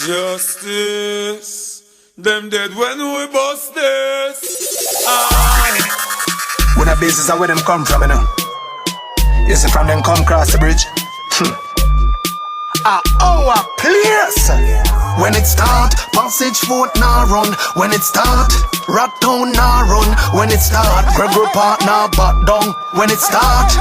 Justice. Them dead when we bust this. When a basis are where them come from, you know. You see from them come cross the bridge. Our place. When it start, Passage Fort nah run. When it start, Rat Town nah run. When it start, Gregory Park nah back down. When it start,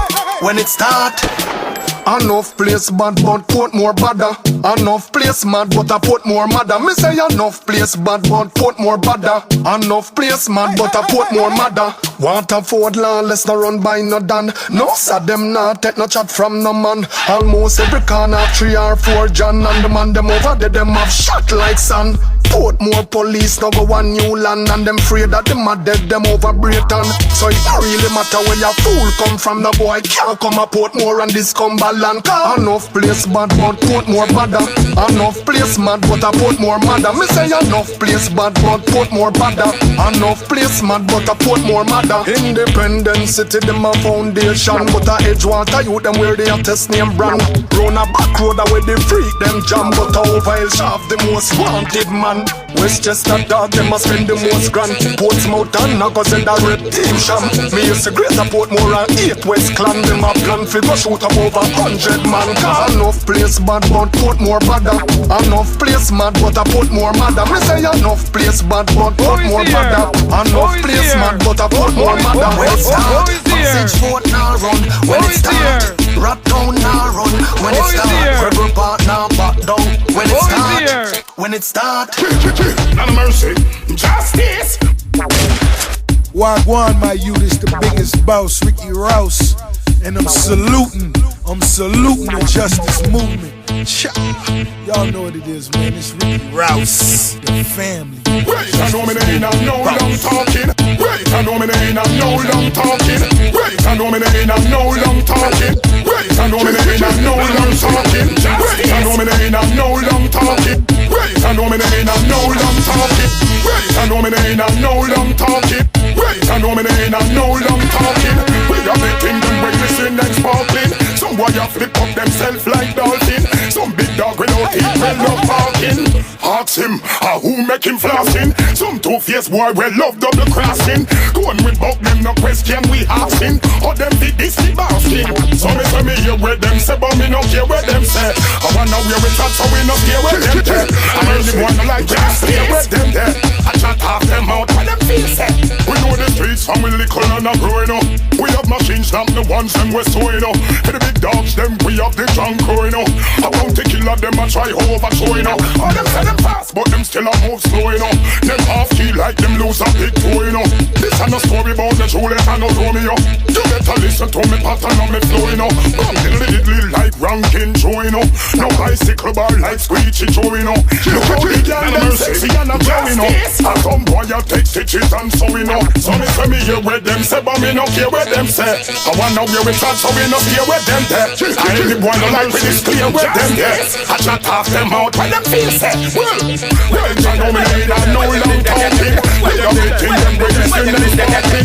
enough place bad but put more badder. Enough place mad but I put more madder. Me say enough place bad but put more badder. Enough place mad but I put more madder. Waterford lawless no run by no dan. No sad them not take no chat from no man. Almost every corner 3 or 4 John. And the man them over there them have shot like sand. Port more police now go one new land. And them afraid that them are dead them over Britain. So it don't really matter where your fool come from. No boy can't come a Portmore and this Cumberland. Enough place bad but Portmore badder. Enough place mad but a Portmore madder. Me say enough place bad but Portmore badder. Enough place mad but a Portmore madder. Independent city them a foundation. But a Edgewater youth them where they a test name brand. Run a back road where they freak them jam. But a Ovile shaft the most wanted man. Westchester dog them a spend the most grand. Portsmouth and Knockers and a red team sham. Me used to Greater Portmore and 8 West Clan. Them a plan fi go shoot up over 100 man. Cause enough place bad but Portmore badder. Enough place mad but I Portmore madder. Me say enough place bad but Portmore badder. Enough place mad but I Portmore madder. When it start, Passage Fort nah run. When it start, Rat Town nah run. When it start, Gregory Park nah back down. When it start, when it start. None of mercy, justice. Wagwan, my youth, is the biggest boss, Ricky Rouse. And I'm saluting the justice movement. Y'all know what it is, man. It's Ricky Rouse, the family. Wait, I know me ain't no long talking. Wait, I know me ain't no long talking. Wait, I know me ain't no long talking. Wait, I know me ain't no long talking. Wait, I know me ain't no long talking. Wait, I know me ain't no long talking. Wait, I know me ain't no long talking. Wait, I know me ain't no long talking. We got the kingdom when we sing and sparkling. Some boy a flip up themselves like dolphin. Some big dog without teeth well no parking. Ask him, who make him flossing? Some two-faced boy well love double crossing. Going with buck them no question we asking. Or them be this the basking. So me hear where them say but me no care where them say. I wanna wear it out so we no care where them say. I really wanna like just stay where them there. I chat half them out when them feel set. We know the streets from we little and a growing up. We have machines stamp the ones them we sewing up. For the big dogs them we have the junk growing up. I want to kill them I try overshowing up. All them say them fast but them still a move slow enough. Them half key like them lose a big toe enough. This ain't a story about the Juliet and no Romeo. You better listen to me pattern on me flowing up. Bumping diddly like ranking join up. No bicycle bar like squeegee join up. Look how the girl them sexy and a growing up. And some boy a take stitches and sewing up. So me hear where them say but me no care where them say. I wanna wear it out so we no care where them there. I ain't the boy no like when it's clear where them there. I chat half them out when them feel set. Well, I know me ain't no long talking. We got the kingdom when we sing and sparkling.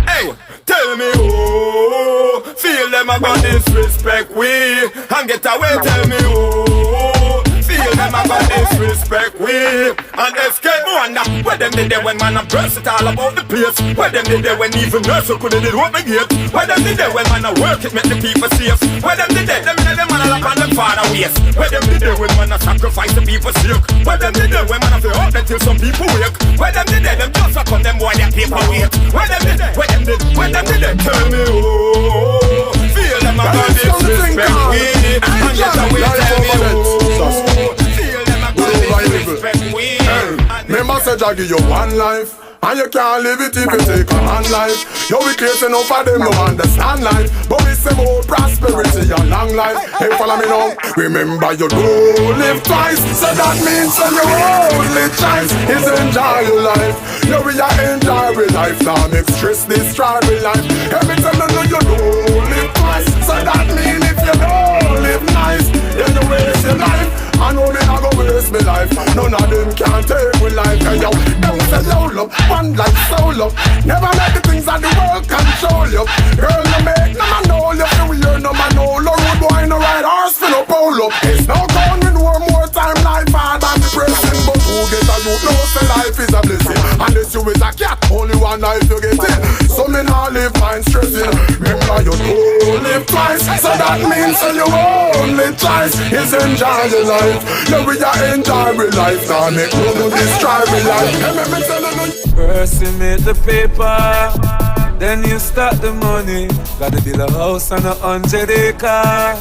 Hey, tell me who feel them about disrespect we and get away. Tell me who feel them about disrespect we and escape. Wonder where them did there when man a versatile about the place. Where them did there when even nurse couldn't did open gate. Where them did there when man a work it make the people safe. Where them did there them man a lock on them father waist. Where them did there when man a sacrifice the people sake. Where them did there when man a feel up until some people wake. Where them did there them just suck on them boy their paper weight. Where them did there tell me who feel them about disrespect we and get away. Tell me who feel them about disrespect we. Remember said I give you one life and you can't live it if you take a man life. You be crazy enough for them no understand life. But we say more prosperity and long life. Hey, follow me now. Remember you don't live twice. So that means that your only choice is enjoy your life. You will enjoy your life. Now make stress destroy your life. Every time you know you don't live twice. So that means if you don't live nice, then you waste your life. I know me not go waste me life. None of them can take me life. Hey yo, them say low up, one like soul up. Never let the things of the world control you. Girl, no make no man know you. You hear no man know. No road boy no ride horse for no pole up. It's no gun we know more time life hard than depressing. But who get a youth know say life is a blessing. Unless you is a cat, only one life you get in. So me nah live mind stressing. Remember you don't live twice, so that means so you only twice is enjoy your life. Yeah, we are enjoy your life. Now make no do destroy your life. First you make the paper, then you start the money. Gotta build a house on 100 acres.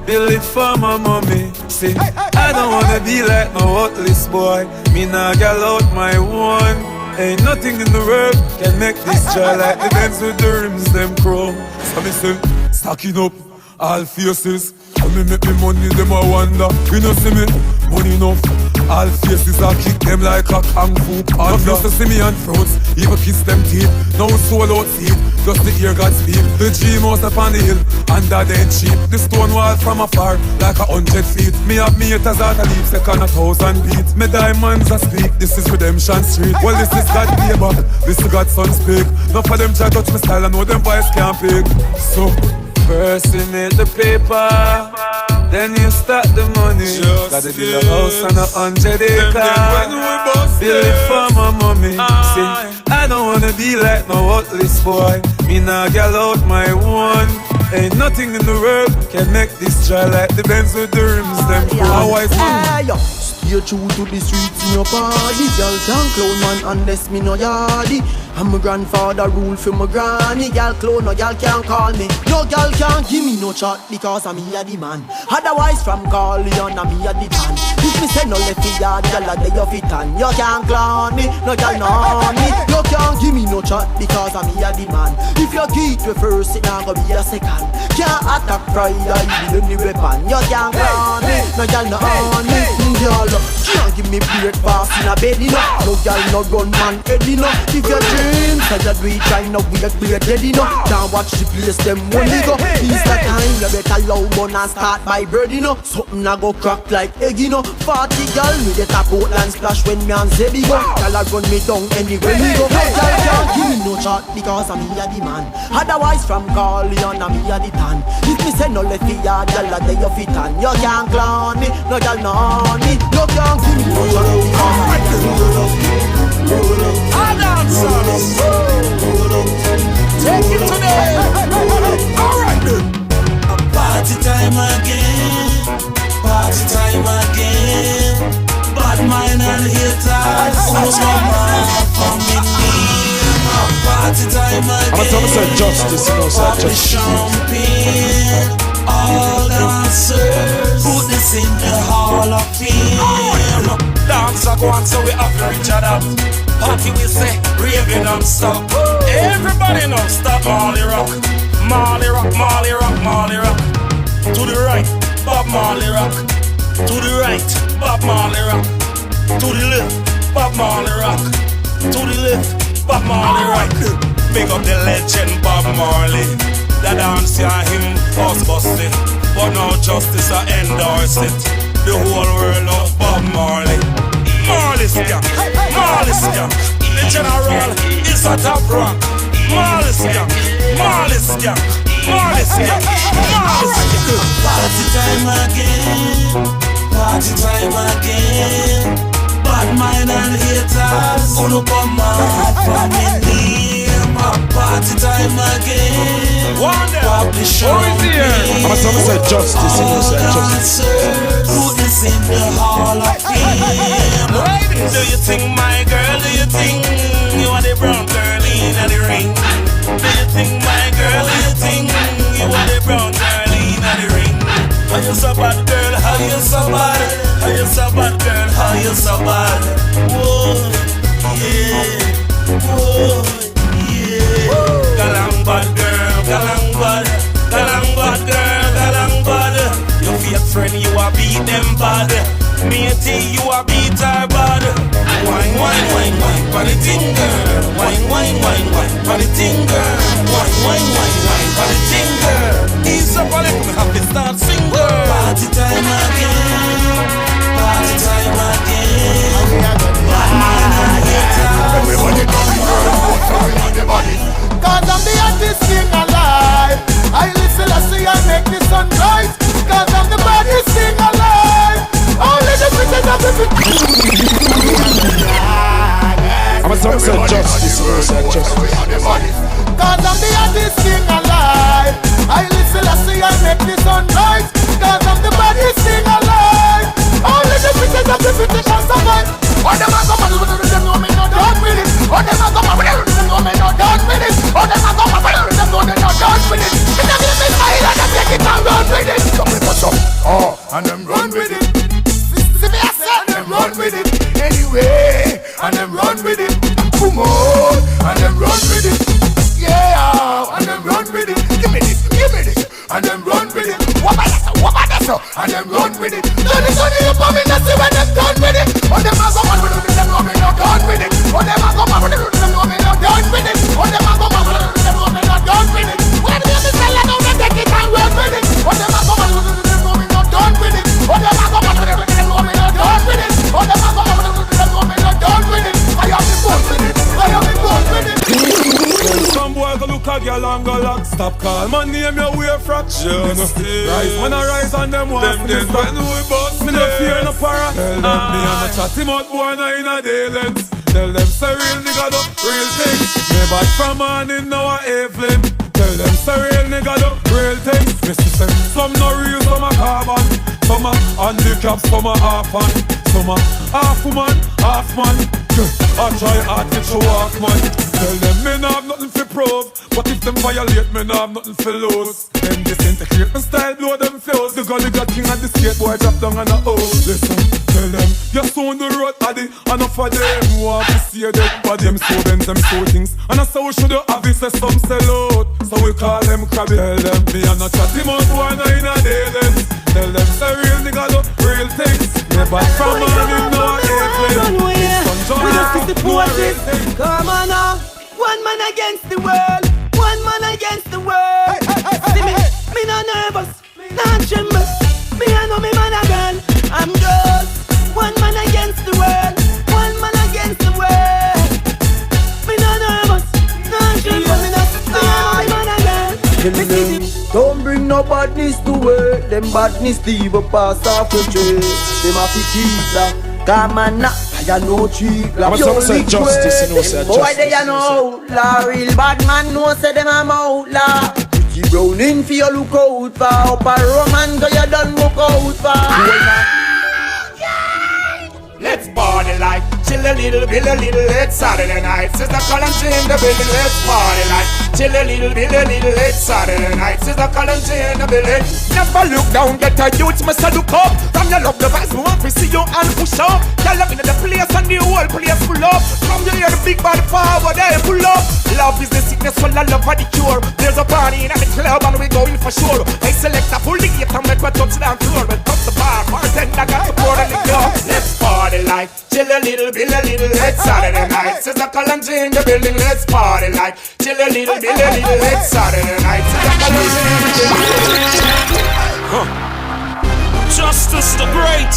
Build it for my mommy. See, I don't wanna be like no worthless boy. Me nah gal out my one. Ain't nothing in the world can make this joy like the Benz with the rims them chrome. So me say, stacking up all faces. When me make me money, them a wonder. You know see me, money enough. All faces I kick them like a kung fu panda. Used to see me on fruits, even kiss them teeth. Now soul out seed, just the ear God speak. The dream house up on the hill, under the cheap. The stone wall from afar, like 100 feet. Me have me haters out a leap, second 1,000 feet. Me diamonds a speak, this is Redemption Street. Well this is God labor, this is God's son speak. None for them try touch my style, I know them boys can't pick. So first you make the paper, then you start the money. Gotta build a house on 100 acres. Build it for my mommy. See, I don't wanna be like no worthless boy. Me nah gal out my one. Ain't nothing in the world can make this joy like the Benz with the rims them cool. You true to the streets in your party. Girl can't clown man unless me no yardy. And my grandfather rule for my granny. Girl clown, no girl can't call me. No girl can't give me no chat because I'm me a the man. Otherwise from Corleone I'm me a the tan. If me say no left the yard, girl a day of it and you can't clown me, no girl know me. You can't give me no chat because I'm me a the man. If you get me first, it not gonna be a second. Can't attack pride, you the weapon. You can't clown me, no girl know me. Girl, can't give me breakfast in a bed, you know. No girl, no run man head, you know. If your dreams, I just we try now we a great dead, you know. Can't watch the place, them only go. It's the time, you better low one and start my bird, you know. Something I go crack like egg, you know. 40 girl, me get a boat and splash when me and Zebby go. Girl, I run me down anywhere me go. No girl can't give me no chat because I'm here the man. Otherwise from Corleone, I'm here the tan. If me say no left the yard, girl, a day of it and you can't clown me, no girl know me. You can't give me no chat because I'm take it today. Alright then. Party time again, party time again. Bad mind and haters, so from me. Party time again. I'm gonna say justice, you know, say Pop the champagne, all dancers. Put this in the Hall of Fame. Dance a go on, so we have to reach out. Party we say, raving non-stop. Everybody know, stop Marley rock. Marley rock, Marley rock, Marley rock. To the right, Bob Marley rock. To the right, Bob Marley rock. To the left, Bob Marley rock. To the left, Bob Marley rock. Big up the legend Bob Marley. The dance ya him was busted, but no justice I endorse it. The whole world of Bob Marley. Marley scam, Marley scam. The general is a top rock. Marley scam, Marley scam, Marley scam, Marley scam. Party time again, party time again. Bad mind and haters, gonna come out from me. Party time again. Pop the champagne. I'm gonna say justice, you know, say justice. Put this in the Hall of Fame. Do you think, my girl, do you think you are the brown girl in the ring? Do you think, my girl, do you think you are the brown girl in the ring? How you so bad, girl? How you so bad? How you so bad, girl? How you so bad? Whoa, yeah, whoa. Galang bad girl, galang bad, galang bad girl, galang bad. Your fake friend, you a beat them bad. Matey, you a beat her bad. Wine, wine, wine, wine, for the thing girl. Wine, wine, wine, wine, for the thing girl. Wine, wine, wine, wine, for the thing girl. Ease up a little, me have to start sing girl. Party time again. party time again. Bad man, Everybody know the girl, what time on the body. Cause I'm the hottest king alive. I listen, I see, I make the sun rise. Cause I'm the baddest king alive. Only the bitches of the I'm a son said justice, said justice. Cause I'm the hottest king alive. I listen, I see, I make the sun rise. Cause I'm the baddest king alive. Only the bitches of the bitches can survive. All them a come and them know me not done with it. All them a come and them know me not done with it. All them a come and them know me not done with it. They give me smile and they take it and run with it. Some people jump, and them run with it. See me I said, And them run with it anyway, and them run with it. Come on, and them run with it. Yeah, and them run with it. Give me this, and them run with it. What about that? And them run with it. Sonny, you put me nasty when them done with it. All them a come and them know me not done with it. All them a come and them know me not done with it. All them a come and them know me not done with it. When the other fella know they take it and run with it. All them a come and them know me not done with it. All them a come and them know me not done with it. All them a come and them know me not done with it. I have the fun with it. I have the fun with it. Some boy go look a girl and go lock. Stop call my name, you wear fraction. Rise when I rise on them walls. Them then when we bust me no fear no para. Tell them me and a chatty mouth boy no in a day length. Tell them say real nigga do real things. Me bad from morning now a evening. Tell them say real nigga do real things. Mr. Say some no real, some a carbon. Some a handicap, some a half man. Some a half woman, half man. I try hard to show off man. Tell them me nah have nothing for prove. But if them violate me nah have nothing for lose. Them disintegrate my style, blow them flows. The gully got king and the skateboy drop down on a hole. Listen, tell them you're soon the road addy. Enough of them who want to see a dead body. Them so bends, them so things. And that's how we should have it, say some sell out. So we call them crabby. Tell them me and not chat him out one in a day then. Tell them say real nigga do real things. Never from morning no evening. We just kiss the forces. Come on now. One man against the world. One man against the world. See me not nervous, not tremble. Me I know me man again. I'm just one man against the world. One man against the world. Me not nervous, not tremble. Me not man again. Don't bring no badness to work. Them badness leave a pass off the trail. Them have to keep that. Come on now. I know cheap, like some say justice, you know say justice. Boy, they know outlaw. Real bad man know say them I'm outlaw. Pretty brown in for you look out for. Up a Roman go you done look out for. Let's party like chill a little, it's Saturday night. Sister Collins in the building, let's party like chill a little, it's Saturday night. Sister Collins in the building. Never look down, get a youth, must look up. From your love the vibes, we want to see you and push up. Tell them in the place and the whole place full up. From you hear the big bad power, they pull up. Love is the sickness, well I love for the cure. There's a party in the club and we going for sure. I select a full gate and make me touch down floor. But touch the bar, bartender got the pour in the club. Let's party like chill a little, it's Saturday night. Sister Collins in the building, let's party like chill a little, it's Saturday night. Sister Collins in the building. Justice the Great.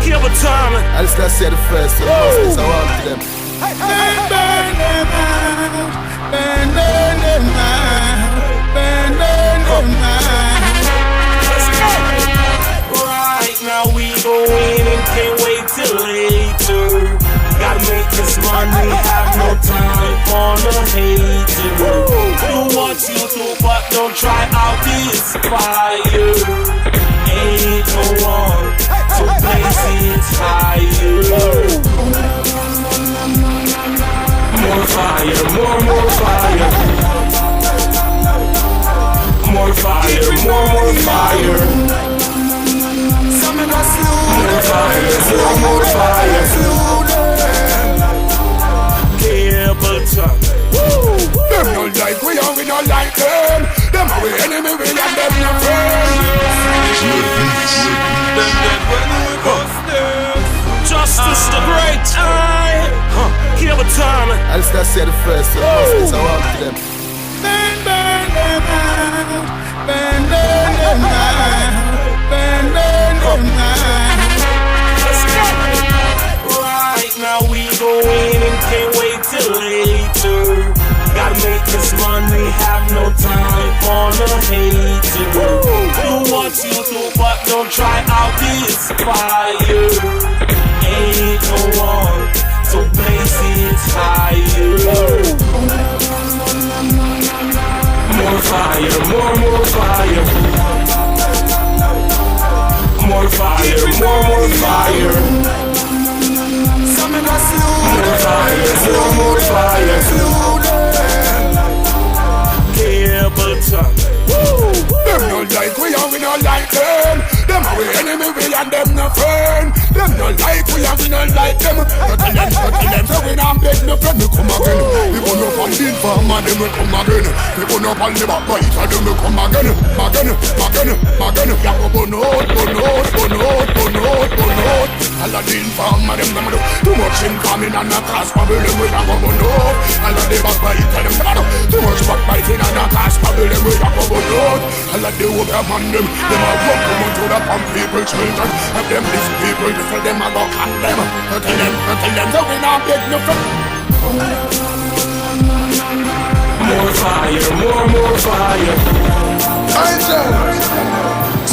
Give a time. I just gotta say the first one. I want to them. Burn them out. Burn them out. Burn them out. Let's go. Right now we go in and can't wait till later. Gotta make this money, have no time for the hater. Do what you do, but don't try out this fire. Ain't no one to place it higher. More fire, more fire. More fire, more fire. More fire, more fire. Cable top. Them no like we and we no like them. Them are we enemy, we and them no friend. Them dead when we bust them. Justice the Great. Cable time. I just gotta say the first one. I want to them. Burn them out. Burn them out. Burn them out. this fire. Ain't no one to place it higher. More fire, more fire. More fire, more fire. More fire. Cable top. Them no like we and we no like them. Them are we enemy, we and them no friend. Them no like we and we no like them. Tell them, so we not beg no friend. We come again. We burn up on the farm and them we come again. We burn up on the backbite and them we come again. Again. Yeah, we burn out. All of the farm and them do too much incoming and a cause problem. We a go burn out. All of the backbite and them do too much backbiting and a cause problem. We a go burn out. All of the over man them a run come to the pump people children. Have them these people to tell them a go condemn. Tell them so we not beg no friend. More fire, more fire.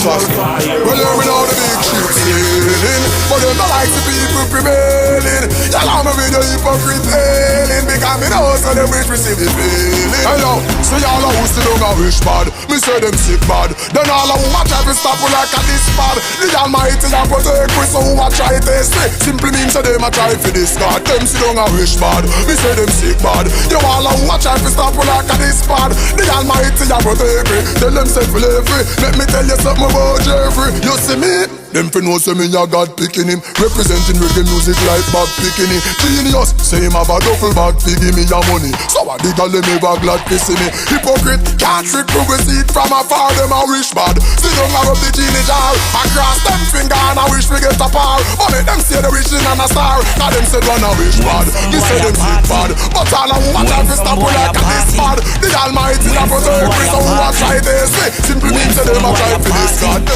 Well, we know the big ship sailing, but them not like the people prevailing. Y'all have me with the hypocrite hailing, because me know so them wish receive the feeling. Hello, so y'all are who still don't wish bad. Me say them sick bad. Then all of who watch every stop will like a this bad. The Almighty a protect we, so who a try test me. Simply means so them a try for this God. Them still don't wish bad. Me say them sick bad. You all of who watch every stop will like a this bad. The Almighty a protect me. Tell them say for free. Let me tell you something about Jeffrey. You see me? Them fi know say me a God picking him. Representing reggae music like bag picking him. Genius, say him have a duffel bag fi give me your money. So I dig a them ever glad to see me. Hypocrite, can't trick me, we see it from afar. Them a wish bad. See them a rub the genie jar. Across them finger and I wish we get a par. But make them say the wishing and a star. Cause them said one a wish bad. Me say them sick bad. But all of who want to stop with like a this bad. The Almighty a protect me, so who a try this way. Simply means say them a try for this God.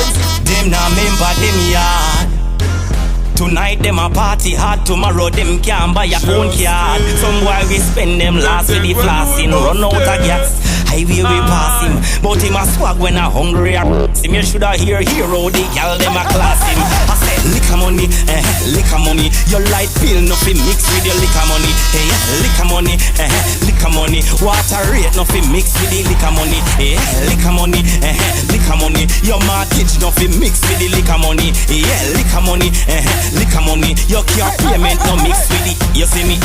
Them nah member them yard. Tonight them a party hard. Tomorrow them can't buy a own card. Some boy we spend them last with the flossing. Run out of gas, highway we pass him. But him a swag when a hungry a him. You shoulda hear hero, the gal them a class him. I said liquor money, liquor money. Your light bill nothing mix with your liquor money. Hey, liquor money, liquor money. Water rate nothing mix with the liquor money. Hey, liquor money, liquor money. Your mortgage nothing mix with the liquor money. Yeah, liquor money, liquor money. Your car payment no mix with it. You see me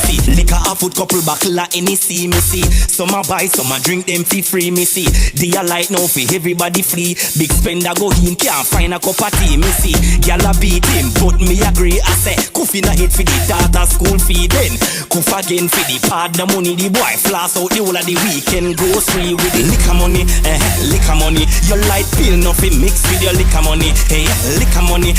see. Liquor a food couple buckle a any see me see. Some a buy, some a drink them fee free me see. Dia light now fi everybody free. Big spender go in can't find a cup of tea me see. Gyal a beat him but me agree. I say Kuff in a hit for the daughter school fee then Kuff again for the pad the money. The boy floss out the whole of the weekend grocery with the liquor money, liquor money. Your light bill nothing mix with your liquor money. Hey, liquor money,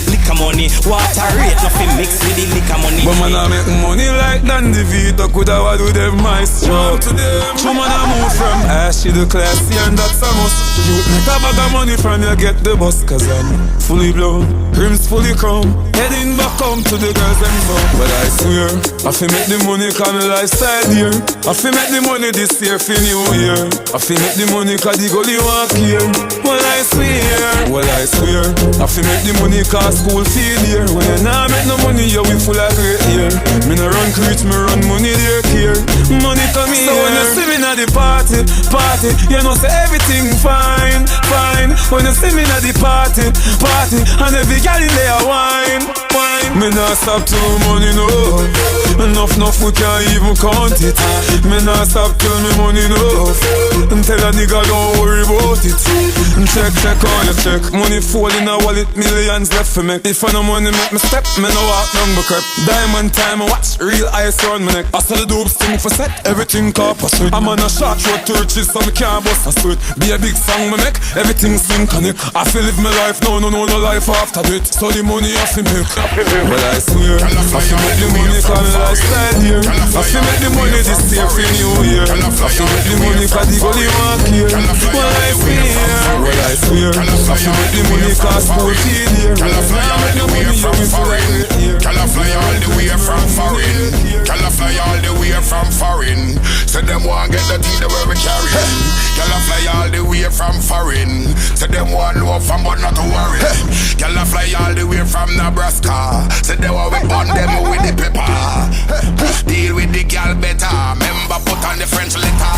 liquor money. Water rate nothing mix with the liquor money. But man I make money like Dan DeVito. Coulda what do them maestro. True man I move from ashy to classy and that's a must. You make a bag of money from you get the bus. Cause I'm fully blown, rims fully chrome. Heading back home to the girls and bum. But I swear, I fi make the money cause my lifestyle here. I fi make the money this year for New Year. I fi make the money cause the gully walk here. Well I swear, I fi make the money cause school fee here. When you nah make no money, you we full of great here. Me no run creech, me run money there care. Money come here. So when you see me at the party, you know say everything fine. When you see me at the party, and every gal in there wine. Me nah stop till money no. Enough we can't even count it. Me nah stop till me money no. Tell a nigga don't worry about it. Check on your check. Money fall in a wallet, millions left for me. If I no money make me step, me no walk down my crap. Diamond time I watch, real ice on my neck. I saw the dope sting for set, everything copper sweet. I'm on a short road to riches so me can't bust a sweat. Be a big song me make, everything sing connect. I feel live my life now, no life after it. So the money I feel make. Well I swear, I feel make the money cause my lifestyle here. I feel make the money this year for New Year. I feel make the money cause the gully walk here. Well I swear, I feel make the money cause school feed here. Can I fly all the way from foreign? Can I fly all the way from foreign? Can I fly all the way from foreign? So them want get the thing that where we carry. Can I fly all the way from from foreign. Say them want know from but not to worry. Girl a fly all the way from Nebraska. Say they want we burn them with the pepper. Deal with the girl better. Remember put on the French letter.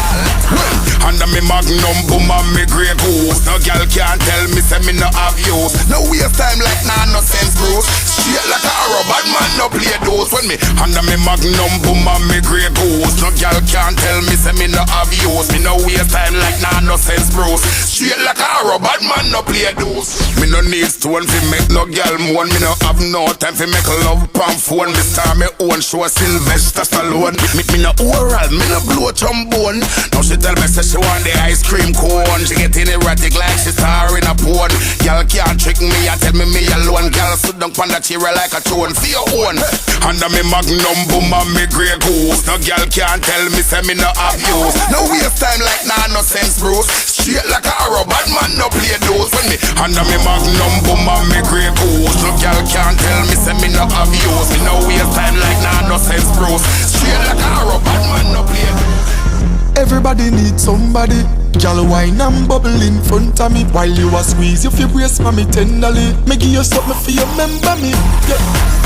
Under me magnum boom and me grey goose. No girl can't tell me say me no have use. No waste time like nah no sense Bruce. Straight like a arrow, bad man no play those. When me under me magnum boom and me grey goose. No girl can't tell me say me no have use. Me no waste time like nah no sense Bruce. Straight like a arrow, bad man no play those. Me no need stone fi make no girl moan. Me no have no time fi make love pan phone. Me start me own show Sylvester Stallone. Me no oral, me no blow trombone. Now she tell me say she want the ice cream cone. She getting erratic like she star in a porn. Girl can't trick me and tell me alone. Girl sit down on the chair like a throne. For your own. Under me magnum boom and me grey goose. No girl can't tell me say me no have use. No waste time like nah no sense Bruce. Straight like a arrow, bad man no play those. When me under me magnum boom and me grey goose. No girl can't tell me say me no have use. Me no waste time like nah no sense Bruce. Straight like a arrow, bad man no play those. Everybody needs somebody. Girl wine and bubble in front of me. While you a squeeze your feel brace mommy tenderly. Me give you something for you remember me. Yeah.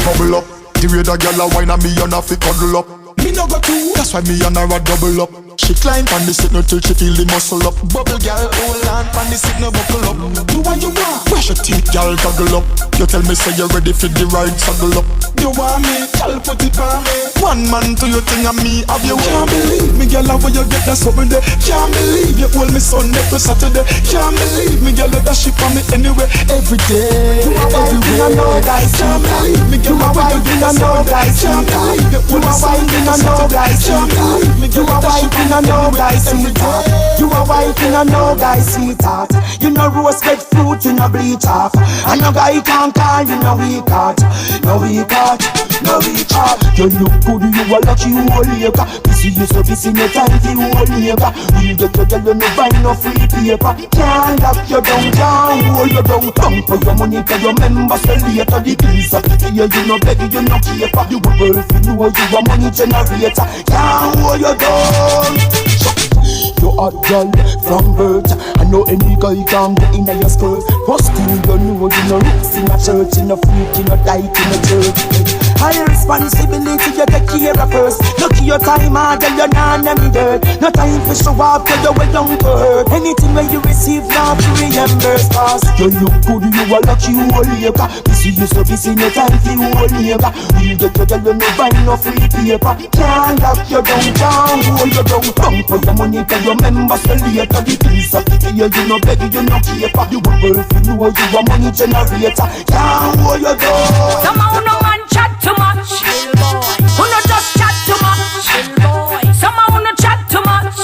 Bubble up. The way the girl a wine and me and a fi cuddle up. Me no go too. That's why me and her a double up. She climb on the seat no till she feel the muscle up. Bubble girl hold on on the seat no buckle up. Do what you want. Brush your teeth girl goggle up. You tell me say you ready for the ride saddle up. You want me, girl put it on me. One man to your thing and me have you. Can't believe me girl how you get that something there. Can't believe you hold me Sunday to Saturday. Can't believe me girl that shit on me anyway every day. You are everywhere. Can't believe me girl how you get that something. Can't believe you hold me Sunday to Saturday. Can't believe me girl that shit on me. No guys, sweetheart. You a wife in a no guy, sweetheart. You no roast red fruit, you no bleach off. And no guy can't call you no weak heart. No weak heart, no weak heart. You look good, you a lucky whole nigga. Busy you so busy, no time for whole nigga. You get your girl, you no buy no free paper. Can't lock you down, can't hold you down. Come for your money, for your members, so later. The bills of the year, you no beg, you no paper. You a girl, you know you a money generator. Can't hold you down. You hot girl from birth. I know any guy can get in your skirt. First thing you know, you no roots in a church, you no freak, you no die in a church. High responsibility, you take care of first. Look at your time, girl, you're not any dirt. No time for show off, girl, you're well down to hurt. Anything when you receive, now to reimburse fast. You look good, you a lucky whole nigga. Busy, you so busy, no time for whole nigga. You get your girl, you no buy no free paper. Can't lock you down, can't hold you down. Come for your money, for your members, so later. The bills of the year, you no beg, you no paper. You a girl, you know you a money generator. Can't hold you down. Somehow no man chat too much. Chill boy. Who no just chat too much. Chill boy. Somehow no chat too much.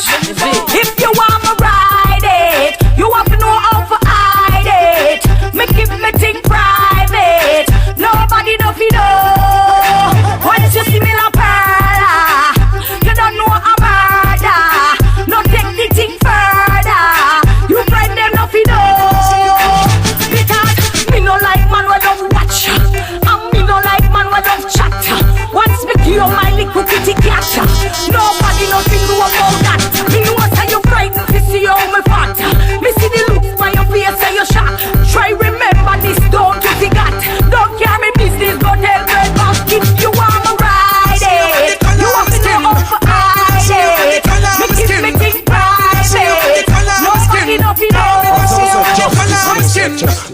If you want me ride it, you have to know how to hide it. Me keep me thing private. Nobody know fi know. Once you see me la parla, you don't know I'm murder. No take the thing further. You find them no fi know. Because me no like man who don't watch. Chat. Once me kill my little kitty cat. Nobody nothing know about that. Me know how you frightened to see how me fat. Me see the looks by your face and your shot. Try remember this, don't you forget. Don't care me business, go tell girl back. If you want me ride it, you have to know how to hide it. Me keep me thing private. Nobody nothing knows.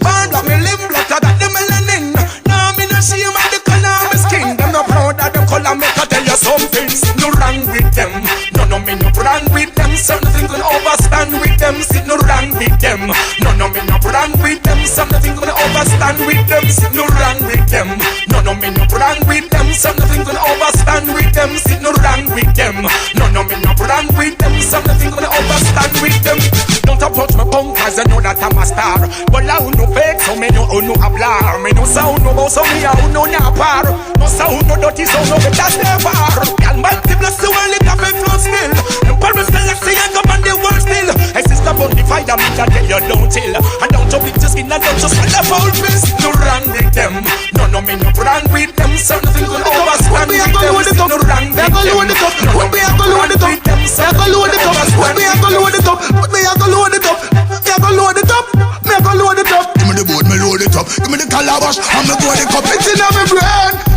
Born black, me live black, I got the melanin. Now me no see him at the color of my skin. Them no proud of them color, make I tell you something. No wrong with them, no me no wrong with them. Something gonna overstand with them. Sit no wrong with them, no me no wrong with them. Something gonna overstand with them. Sit no wrong with them, no me no wrong with them. Something gonna overstand with them. Sit no wrong with them, no me no wrong with them. Something gonna overstand with them. Don't approach my punk 'cause I know that I'm a star. But I no fake, so me no hablar. Me no sound no boss, so me I no napar. No sound no dirty, so no better never. Girl, multiple the world it have a flow still. And Paris Galaxy and come on the world still. I sister about the fight, I mean that tell you don't chill. And don't jump into skin and don't just swallow foul piss. No run with them, no me no run with them. Something will overstand with them. No run with them, no me no run with them. Put me, I go load it up. Put me, I go load it up.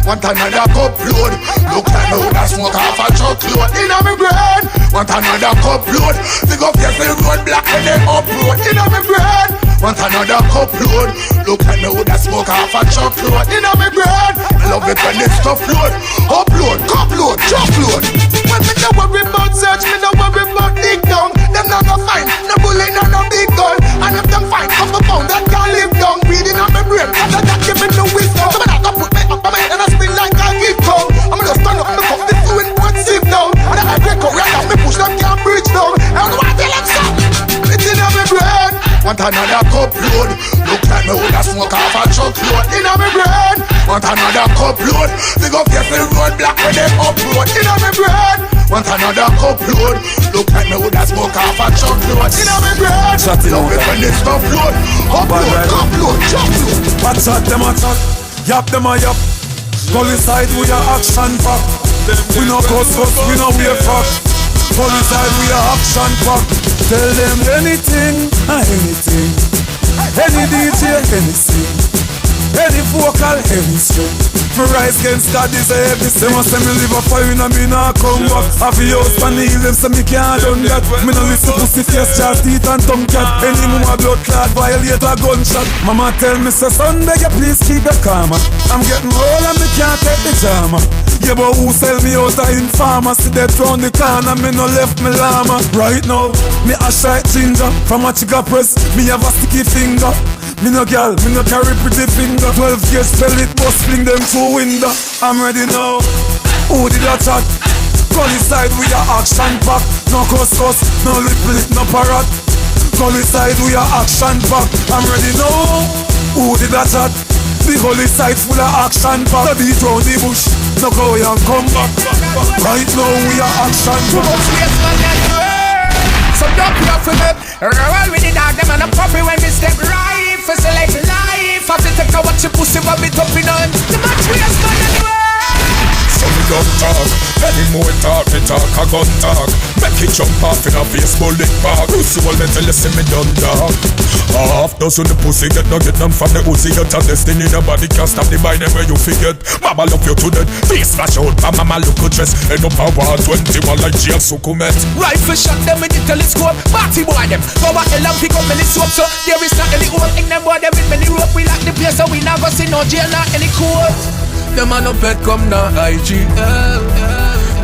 Want another cup load. Look like me woulda smoke half a truckload inna me brain. Want another cup load. Big up your field road black when they uproad inna me brain. Want another cup load. Look like me woulda smoke half a truckload inna me brain. I love it when it's stuff load. Upload, cup load, truck load. When me no worry about search, me no worry about dig down. Them not go find no bullet, no big gun. And if them find up a pound that can't live down. Breathing on my brain, after that give me no wisdom. So me not go put me up on my head and spin like a gig tongue. I'm gonna stand up, me cuff the fluid, one sip down. And I break out right now, me push them can't bridge down. I don't know what I tell them stop. It's in my brain. Want another cup load. Look like me woulda smoke half a truckload inna me brain. Want another cup load. Big up your field road black when they uproad inna me brain. Want another cup load. Look like me woulda smoke half a truckload inna me brain. Love it when it's stuff load. Upload, cup load, truck load. Watch out, them a chat. Yap them a yap. Coincide with your action pack. We no cuss, we no wear fuck. Coincide with your action pack. Tell them anything, anything. Any DJ, anything. Any vocal, any string. My rise against God is everything. They must say me live a fire and me not come back. Have your house and heal them so me can't done that. Me no listen pussy face, chart, teeth and tongue cat. Any more blood clot, violate a gunshot. Mama tell me say son, beg you please keep your calmer. I'm getting old and me can't take the drama. Yeah, but who sell me out of informer? See that round the corner, me no left me llama. Right now, me a shy ginger. From a chica press, me have a sticky finger. Me no girl, me no carry pretty finger. 12 years spell it, bust fling them through window. I'm ready now. Who did that chat? Coincide with your action pack. No cuss, no lip, no parrot. Coincide with your action pack. I'm ready now. Who did that chat? The holy side full of action pack. The beat round the bush. No go and come back. Right now we are action pack. So don't play for them. Roll with the dog, them and a puppy when we step right. For select life. As they take a watch your pussy when we top in on. The match we are spun anyway. So we don't talk. Any more talk, me talk a gun talk. Make it jump off in a baseball leg park. Pussy will me tell you see me done dog. Half dozen the pussy get no get them from the Uzi. Get a destiny, nobody can stop the mind where you forget. Mama love you to death. Face flash out, mama look good dress. End up a war 21 like jail succumet. Rifle shot them with the telescope. Party boy them. Go back and pick up many soap. So there is not any hope in them boy them with many rope. We lock the place so we not go see no jail, not any court. Them a no pet come na IGL.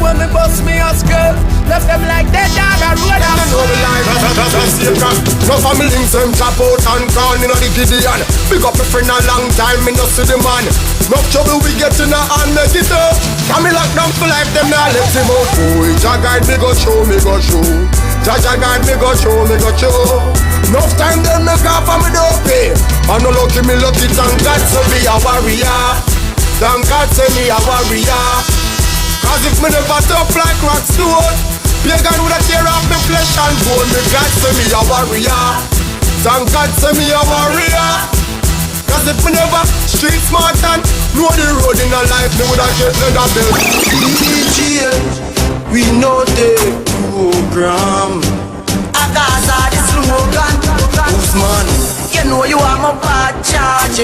When me bust me a skirt, left them like dead dog a road and know the life that's safe. No family links them chop out and call me no the Gideon. Pick up a friend a long time, me no see the man. No trouble we get in a hand, make it up. Can me lock down for life, them now let him out. Oh, Jah guide me go show, me go show. Jah guide me go show, me go show. Enough time them make off and me don't pay. I no lucky me lucky, thank God so me a warrior. Thank God say me a warrior. Cause if me never tough like rock stone, pagan would a tear off me flesh and bone. Me God say me a warrior. Thank God say me a warrior. Cause if me never street smart and know the road in a life, me would a get leather belt. DJ, we know the program. I got the slogan. Usman, you know you are my bad charge.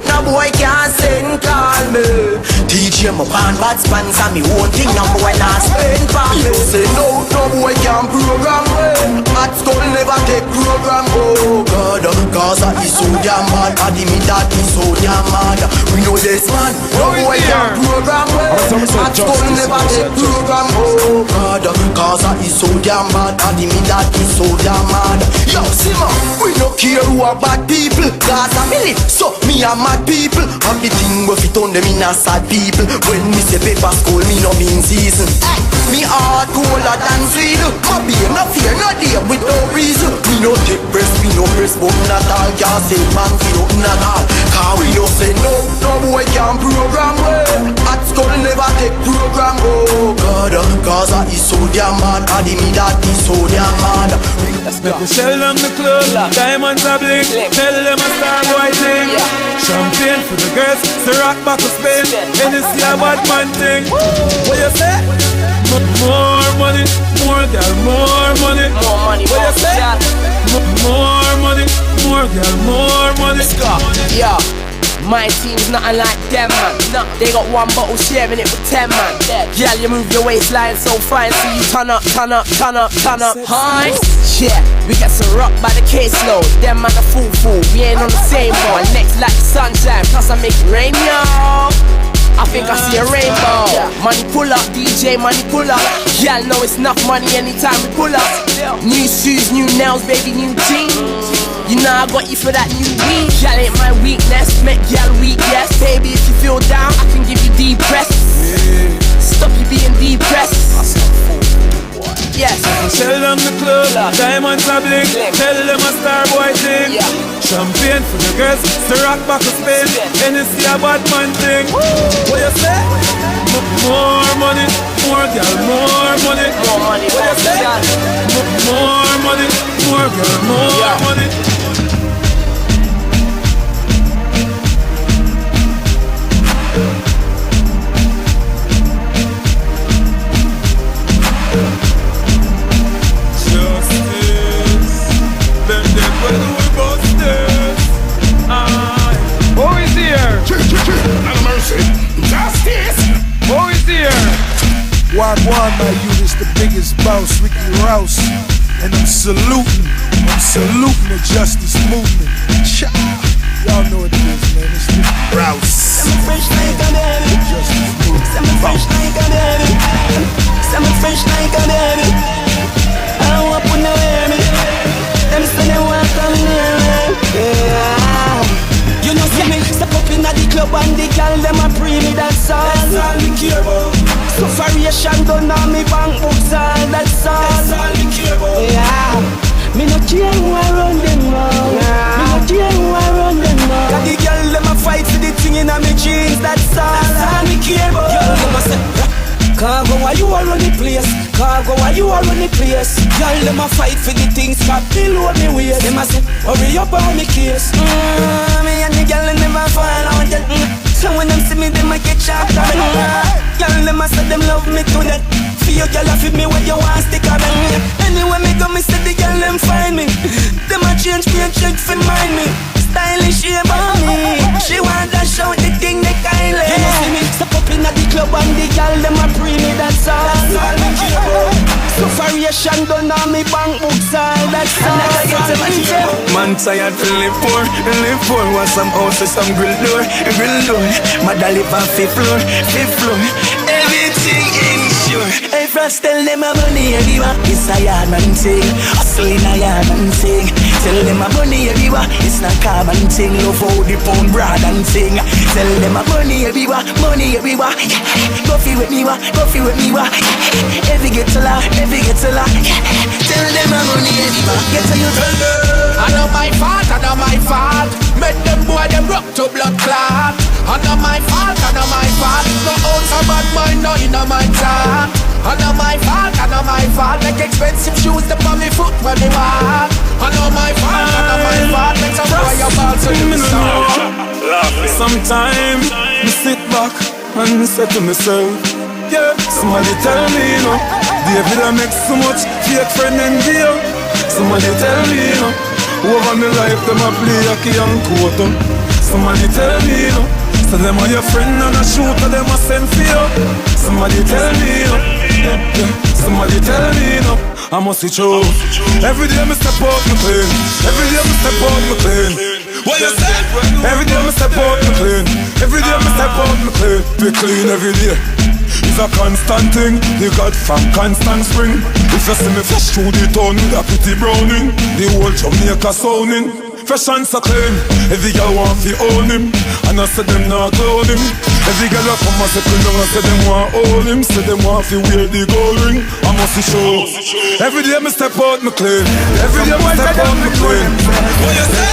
No boy can't send call me. DJ my bad sponsor me one thing. No boy not spend for me. Say no boy can't program me. At school never take program. Oh God, cause I is so damn mad. I me that is so damn mad. We know this man. No boy can't program me. At school never take program. Oh God, cause I is so damn mad. I me that is so damn mad. Yo, Sima, we no care who are bad people. Cause I'm in it, so me and mad people. Have the thing where fit on them in a sad people. When me say paper school, me no mean season. Me heart colder than sweet. My beer, no fear, no dear with no reason. Me no take breast, me no breast, but not all. Can't say man, we no not all. Cause we no say no boy can't program well. At school never take program. Oh God, cause I is so damn mad. I me that is so damn mad. Make me sell them the club, diamonds are blink. Tell them a star boy thing. Champagne for the girls, the rock back to Spain. Hennessy a bad man thing. What you say? More money, more girl, more money. More money, what you say? More money, more girl, more money. Yeah. My team's nothing like them, man. They got one bottle sharing it with 10, man. Girl, you move your waistline so fine, so you turn up, turn up, turn up, turn up. Hi. Yeah, we got some rock by the caseload. Them man a fool. We ain't on the same boat. Next like the sunshine, plus I make it rain, yo. I think I see a rainbow. Money pull up, DJ, money pull up. Y'all know it's enough money anytime we pull up. New shoes, new nails, baby, new jeans. You know I got you for that new weed. Y'all ain't my weakness, make y'all weak, yes. Baby, if you feel down, I can give you depressed. Stop you being depressed. Yes. Tell them the club, diamonds are bling. Tell them a star boy thing. Champagne for the girls, the rock back of Spain. Hennessy a bad man thing. What you say? More money, more girl, more money. More money, what you say? More money, more girl, more money. Who is here? No mercy. Justice. Who is here? Wagwan, my youth, is the biggest boss, Ricky Rouse. And I'm saluting the justice movement. Cha. Y'all know what it is, man. It's Ricky Rouse. I'm fresh like a baby. Justice movement. I'm fresh like a baby. I'm fresh like a baby. I don't want to wear me. Them say they want to near me. You know see me step up in the club and the girl them a pre me, that's all. That's all we care about. Sufferation done on me bank books, all that's all. That's all we care about. Yeah. Me no care who I run them now. Me no care who I run them now. Cause the girl them a fight for the thing in my jeans, that's all. That's all we care about. Girl them a say, Cargo, why you all run the place? Cargo, why you all run the place? Girl, them a fight for the things, got below me waist. Them a say, hurry up on me case. Me and the girl never fall out yet. So when them see me, them a get chopped. Girl, them a say them love me to that. For your girl, I fit me where you want stick on me. Anyway, me go, me say the girl, them find me. Them a change me and check for mind me. Stylish, she about me. She want to show the thing they kindly. You know see me, step up in the club and the girl, them a pre me, that's all. That's all we care about. Sufferation done on me bank books, all that's all. Man tired to live poor. Want some house with some grill door. Mother live on 5th floor. Everything insure. Hey, Frost tell them a money everywhere. It's a yard man thing. Hustling a yard man thing. Tell them a money everywhere. It's not common thing. Love how the pound broad and thing. Tell them a money everywhere. Go feel with me wa. Every get to la. Tell them a money everywhere. Get to you tell them. I know my fault. Make them boy them rock to blood clot. I know my fault. No ounce of bad mind, no in my talk. I know my fault. Make expensive shoes to put me foot when me walk. I know my fault. Make some boy your ball so you start. Sometimes me sit back and me say to myself, yeah, somebody tell me, you know, David I make so much fake friend and deal. Somebody tell me, you know, over my life them a play a key and quote. Somebody tell me, you know, so them are your friend and a shooter them a send for you. Somebody tell me, you know, somebody tell me, you know, I must see true. Every day me step out me clean. What you say? Every day me step out me clean. Be clean every day. It's a constant thing, the God from constant spring. If you see me fresh through the town with a pretty browning, the whole Jamaica sounding. Fresh and so clean, every girl want to own him. And I said them not clone him. Every girl that come and say down and say them want hold him. Say them want to wear the gold ring. I must see show. Every day me step out me clean. Every day me step out me clean. What you say?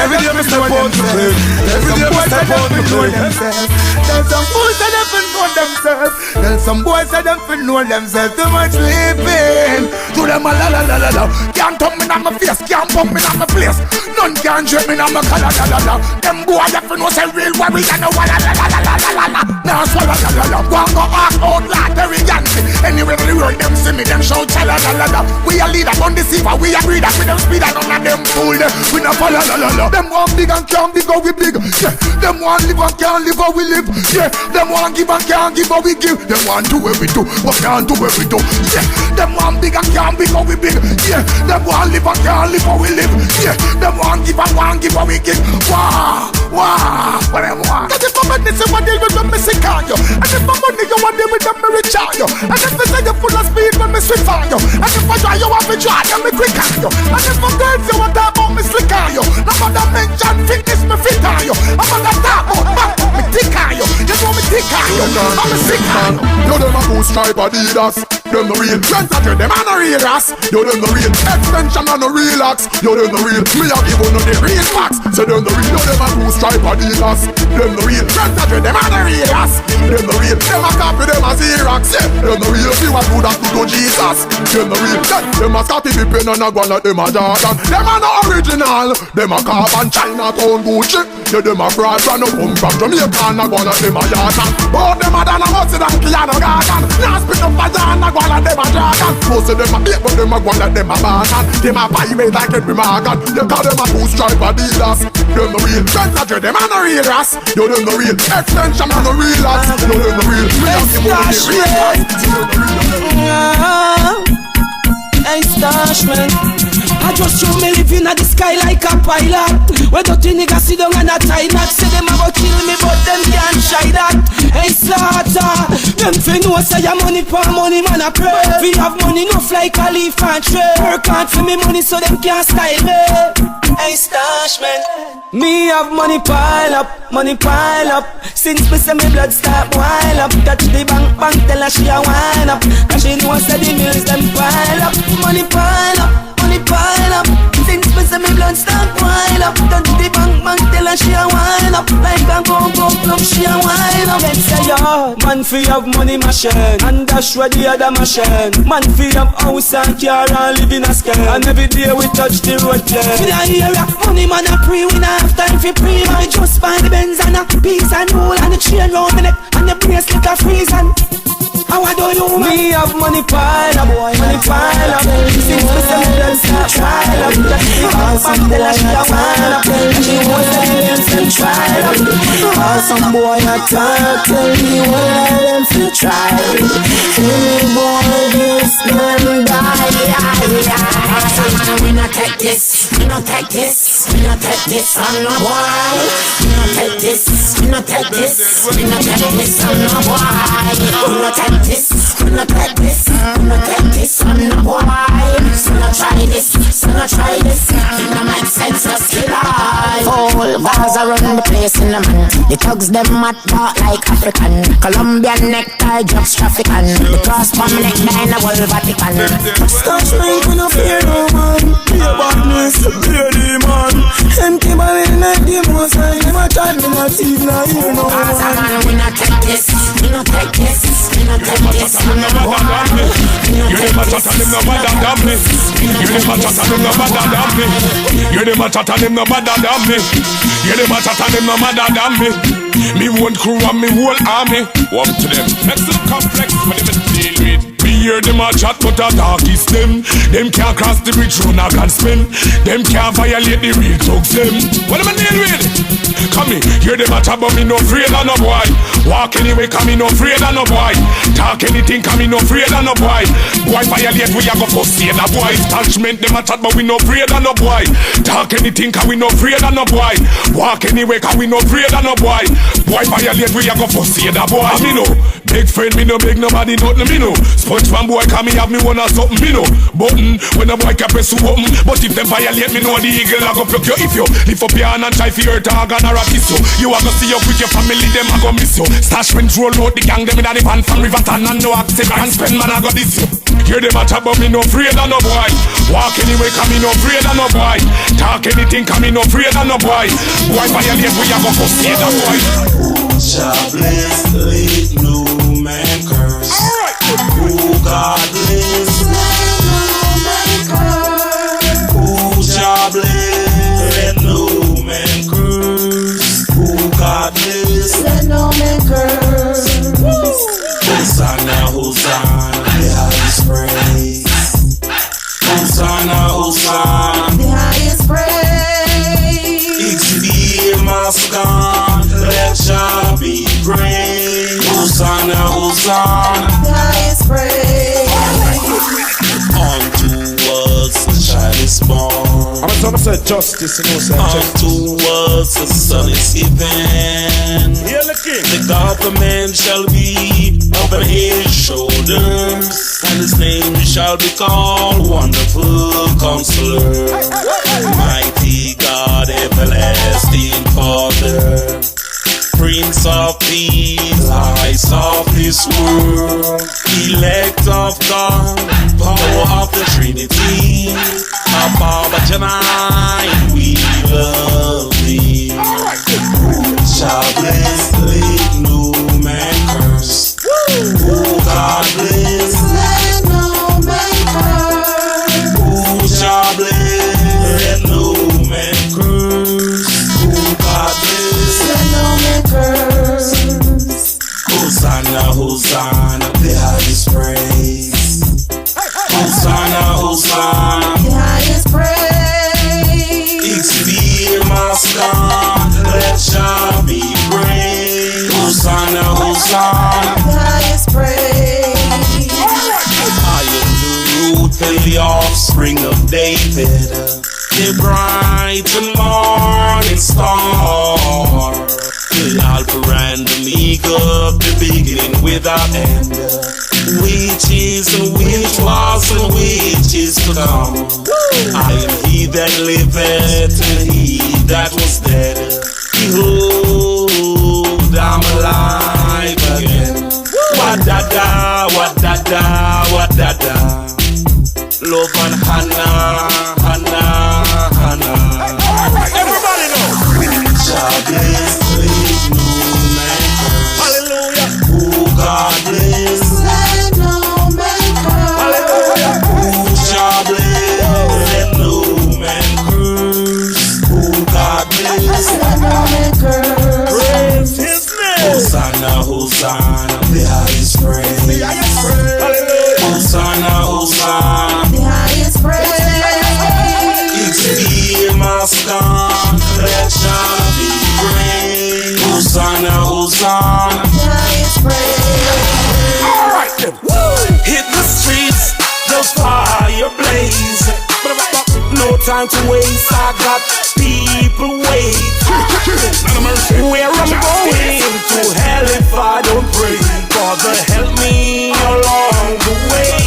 Every day me step out me clean. Every day me step out me clean. There's some fools that don't know themselves. There's some boys that don't know themselves. Too much sleeping. To them a la la la la la. Can't talk me on my face. Can't bump me on my place. None can't drip me on my collar la la la. Them boys that know say real warrior. No la la la la la la la. Now swallow la la la. Go and go out loud. Very yancy. Anywhere in the world, them see me, them shout chala la la la. We a leader, on the deceiver, we a breeder. We them speed and none of them fool them. We no follow la la la. Them want big and can't big, how we big. Yeah. Them want live and can't live, how we live. Yeah. Them want give and can't give, how we give. Them want do what we do, but can't do what we do. Yeah. Them want big and can't big, how we big. Yeah. Them want live and can't live, how we live. Yeah. Them want give and want give, how we give. Wah, wah, what them want. Cause if I'm a this, I deal with them, me sick on you. And if I'm money, you want deal with them, me rich on you. And if I say you full of speed, when me swift on you. And if I try you want me try, then me quick on you. And if I'm girls, you want talk about me slick on you. No matter mention fitness, me fit on you. I'm gonna talk about back, me tick on you. You know me tick on you, I'm a sick on you. You them a two stripe ADDIES. Them the real Tentacle, them a no real ass. You them the real extension and no real axe. You them the real, me a give you no the real facts. Say them the real, you them a two stripe ADDIES. Them the real Tentacle, them a no real ass. Them the real, them a copy, them a Xerox. Yeah, them the real, see what do that to Jesus. Them the real, them a Scotty Pippen and a go like them a Jordan. Them a no original, them a carbon Chinatown Gucci. Yeah, them a fraud from no come from Jamaica and a go like them a Jordan. Both them a done a hustle and Keanu Garden. Now spit up a John a go like them a Jordan. Most of them a bait but them a go like them a Barton. Them a pirate like Henry Morgan. You call them a two stripe ADDIES. Them the real Tentacle, them a no real ass. You them the real extension and no real ass. You them the real, we a give you the real ass. Hey, Stashman, I just show me living at the sky like a pilot. Where dirty niggas sit down and a tie knot. Say them a go kill me but them can't try that. Hey, Slaughter, them fi know say your money for money man a pray. We have money no like a leaf and tray. Work hard for me money so them can't style me. Hey, Stashman, me have money pile up, money pile up. Since me say me blood start boil up. Touch the bank, tell her she a wind up. Cause she know say the mills them pile up. Money pile up, money pile up. Since me say me blood start boil up. Touch the bank, tell her she a wind up. Like a go club, she a wind up. Let's say yo, man fi have money machine and dash where the other machine. Man fi have house and car and live in a scale. And every day we touch the road plane. We a hear ya, money man a pre, we not have time fi pre. I just buy the Benz and a piece and roll and the chain round my neck and the bracelet a freeze and how I do you man? Me have money pile up, money pile up. Since we say me done start trial up. Awesome boy a wind up. She wants to get them trial up. Awesome boy a talk, tell me what I them feel trial. Any boy this man die. Awesome man we not take this, we not take this, we not take this on no boy. We not take this, we not take this, we not take this on no boy. We not take this, we not take this, we not take this on no boy. So not try this, so not try this. It no make sense, so skill life. All bars around the place in the man. The thugs them mad talk like African. Colombian necktie drops traffic and the cross from neck behind the whole Vatican. Starch me, we no fear no man. Be a badness, be a demon. Empty body make the most. I never tried me not even a hear no one. We not take this, we not take this, we not take this. You never chat and them no better than me. You never chat and them no better than me. You never chat and them no better than me. You never chat and them no better than me. Me one crew and me whole army. Walk to them, next to the complex, when they deal with. Me hear them a chat but a dog is them. Them can't cross the bridge road and spin. Them can't violate the real thugs them. What am I deal with? Come in, hear them a chat but me no afraid of no boy. Walk anyway come me no afraid of no boy. Talk anything come me no afraid of no boy. Boy violate we a go first see the boy. Attachment them a chat but we no afraid of no boy. Talk anything come we no afraid of no boy. Walk anyway come we no afraid of no boy. Boy violate we a go first see the boy. Me no big friend me no beg nobody nothing me no. SpongeBob boy come me have me one or something me no. Button when a boy can press button. But if them violate me know the eagle a go pluck you. If you lift up your hand and try for your tag and a kiss you a go see you with your family them a go miss you. Stashman roll out the gang them in the van from Riverton and no accident and spend man a go this you. Hear them a chat but me no afraid of no boy. Walk anyway come me no afraid of no boy. Talk anything come me no afraid of no boy. Boy violate we a go first see the boy. God bless, let no man curse. Oh God bless, let no man curse. Oh God bless, let no man curse. Oh God bless, let no man curse. Hosanna, Hosanna. Hosanna, Hosanna. The highest praise. Unto us a child is born. I'm a son of justice, you know, sir. Unto us a son is given. The government shall be upon his shoulders, and his name shall be called Wonderful Counselor, Mighty God, Everlasting Father, Prince of Peace, Light of this world, Elect of God, Power of the Trinity, Abba Janai, we love thee. Shall bless, let no man curse. Oh, God bless, Let no man curse. who shall bless, let no man curse. Oh, God bless, Let no man curse. Hosanna, Hosanna, the highest praise. Hosanna, Hosanna, The highest praise. it's the Master, let shall be praised. Hosanna, Hosanna, The highest praise. I am the root and the offspring of David, the bright and morning star, the Alpha and Omega, the beginning without end, which is and which was and which is to come. I am he that liveth and he that was dead. Behold, I'm alive again. Wa-da-da, wa-da-da, wa-da-da. Love and Hannah, Hannah, Hannah. Everybody know. God bless, let no man curse. Hallelujah. Oh, God bless. Let no man curse. Hallelujah. Oh, God bless, let no man curse. Oh, God bless. Let no man curse. Praise his name. Hosanna, Hosanna, the highest praise. The highest praise. Hallelujah. Hosanna, Hosanna. The highest praise. It's the Master, that shall be praised. Hosanna, Hosanna. The highest praise. Alright then. Hit the streets, the fire blaze. No time to waste, I got people wait. Where I'm going to hell if I don't pray. Father, help me along the way.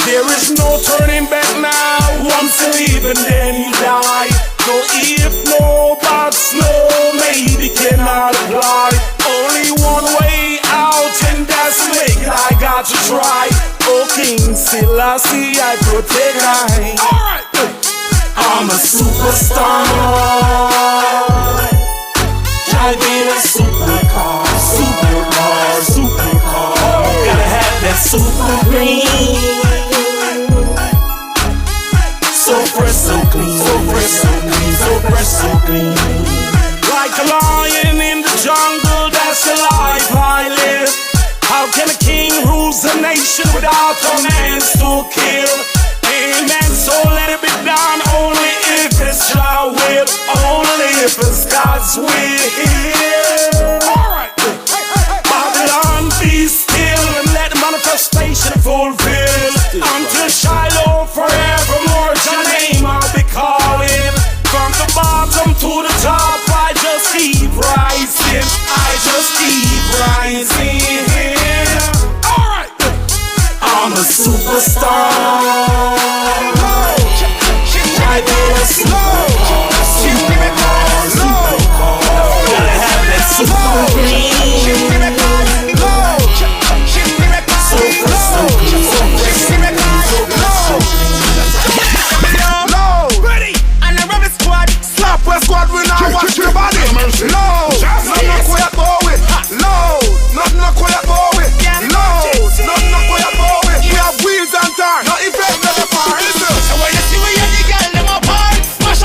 There is no turning back now. Once you leave and then you die. So if no box, no maybe cannot apply. Only one way out, and that's the way I got to try. Oh, King Selassie, I protect I. Alright, I'm a superstar. Driving a supercar, supercar, supercar. Gotta have that super green. So fresh, so clean, so fresh, so clean, so fresh, so clean. Like a lion in the jungle, that's the life I live. How can a king rule a nation without commands to kill? Amen, so let it be done only if it's your will, only if it's God's will. Alright, Babylon, be still and let manifestation fulfill. Until Shiloh forevermore, your name I'll be calling. From the bottom to the top, I just keep rising. I just keep rising. Alright, I'm a superstar. I be a superstar. Gotta have that super green. Squad, we now watch the body. Low, not quiet boy. Low, not quiet boy. Low, not quiet boy. We have wheels and tires. No effect, no far. Listen. So when you see we the girl them apart, smash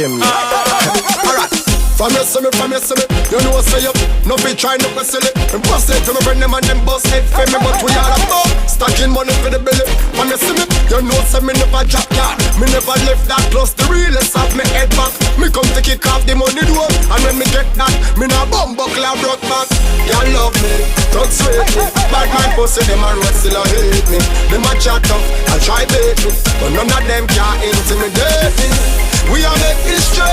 chimney. Alright. From you see me, you know say up. No be trying to be silly. And bust it to me friend them and them bust head for me, but we all about stacking money for the belly. From you see me, you know say me never drop yard. Me never left that plus the realest of me head back. Me come to kick off the money door, and when me get that, me nah bumbo clap broke back. Y'all love me, don't sweet me. Bad man pussy them a road still a hate me. Them a chat tough, I'll try bait me, but none of them can intimidate me. We are make history.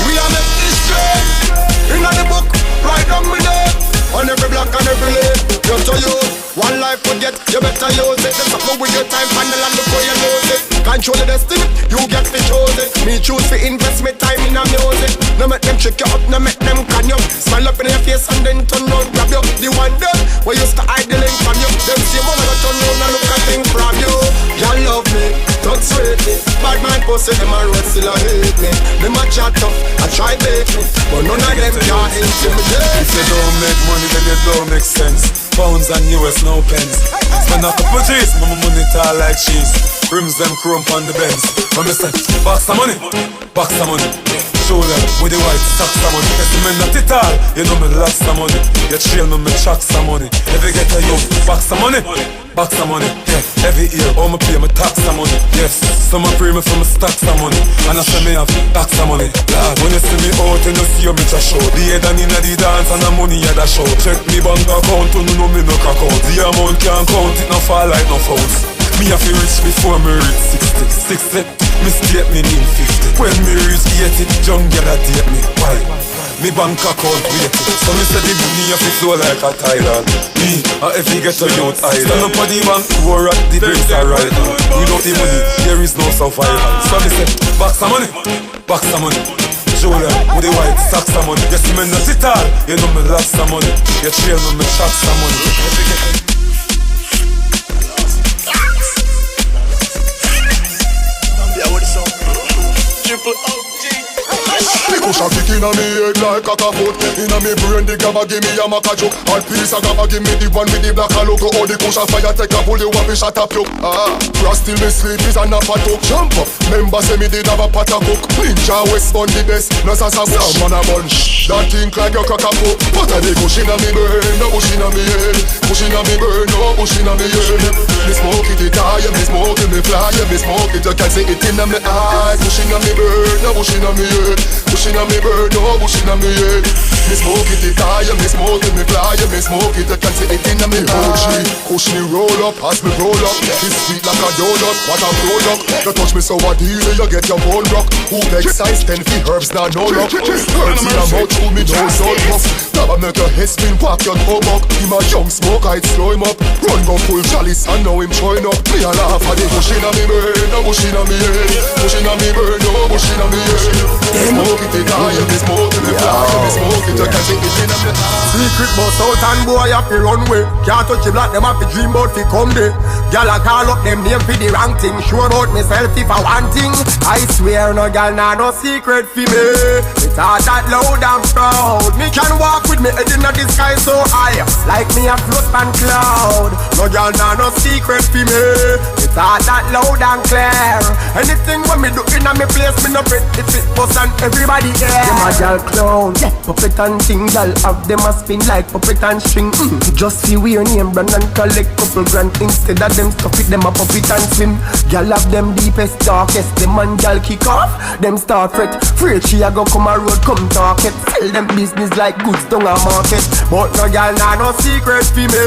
We are make history. In the book, right on me there. On every block and every lane. Just to you, one life to get, you better use it. There's something with your time panel and before you lose it. Control the destiny, you get to choose it. Me choose to invest my time in a music. No make them trick you up, no make them can you. Smile up in your face and then turn round, grab you. The one them, where you start idling from you. Them see one that turn round and look at things from you. Y'all love me, don't sweet me. Bad man pussy, them a road still a hate me. Them a chat tough, I try bait me, but none of them can intimidate. If you don't make money, then it don't make sense. Pounds and US, no pence. Spend a couple G's, my money tall like cheese. Rims them chrome on the Benz. When me say, box of money, box of money. Show them with the white socks of money. Yes, me not it all, you know me lots of money. You trail me chucks of money. If you get a youth, box of money, box of money. Yeah, every year, all me pay me tax of money. Yes, some a pray me for me stacks of money. And I say me have tax of money. Lord, when you see me out, you know see me just show. The head and inna the dance and the money at the show. Check me bank account, you know me no crack out. The amount can't count, it no fall like no fouls. Me have to reach before me reach 60. Me state me need 50. When me reach 80, young girl a date me. Why? Me bank account wait. So me say the money have to flow like a tidal. Me, if you get a youth idol. Stand up on the bank, war at the drinks are right now. Without the money, there is no survival. So me say, box of money, box of money. Show them with the white socks of money. You see me not it all, you know me lots of money. You trail me shots of money. If you get Triple OG. The cushion kick inna me head like a foot. Inna me brain the gabba give me a maca joke. All piece of gabba give me the one with the black logo. Oh the cushion fire take a pull you up and shut up you. Cross till me sleep is a nap a talk. Jump up, member say me did have a pot a cook. Ninja West on the best, no sasa bush. Man a bunch, that think like your crack a foot. But a the cushion inna me brain, no cushion inna me head. Cushion inna me brain, no cushion inna me head. Me smoke it high, me smoke it, me fly, me smoke it, you can see it inna me eye. Cushion inna me brain, no cushion inna me head. Cushion inna me brain, no cushion inna me head. Me smoke it high, me smoke it, me fly, me smoke it, you can see it inna me eye. Cushion me roll up, as me roll up. It's sweet like a donut, what a roll up. You touch me so a deal, you get your bone rock. Who makes size 10 feet herbs, now no luck. Herbs in a mouth, who me no soul puff. Never make your head spin, walk your toe buck. Him a young smoke, I'd slow him up. Run go full chalice and now him showing up. Me a laugh at the cushion inna me brain, no cushion inna me head. Cushion inna me brain, no cushion inna me head. Smoke it high, me smoke it, me fly, me smoke it, you can see it inna me eye. Secret bust out and boy have to run way. Can't touch him like them have to dream about fi come day. Gyal a call up them name fi the wrong thing. Sure about myself if I want thing. I swear no gyal nah no secret fi me. Me talk that loud and proud. Me can walk with me head inna the sky so high, like me a float on cloud. No gyal nah no secret fi me. Me talk that loud and clear. Anything when me do inna me place, me no fit if it bust and everybody there. Them a gyal clown, yeah, puppet and thing. Gyal have them a spin like puppet and string. Just see we your name brand and collect couple grand. Instead of them stuff it, them a puppet and swim. Gyal have them deepest darkest. Them and gyal kick off, them start fret. Afraid she a go come a road, come talk it. Sell them business like goods down a market. But no gyal nah no secret fi me.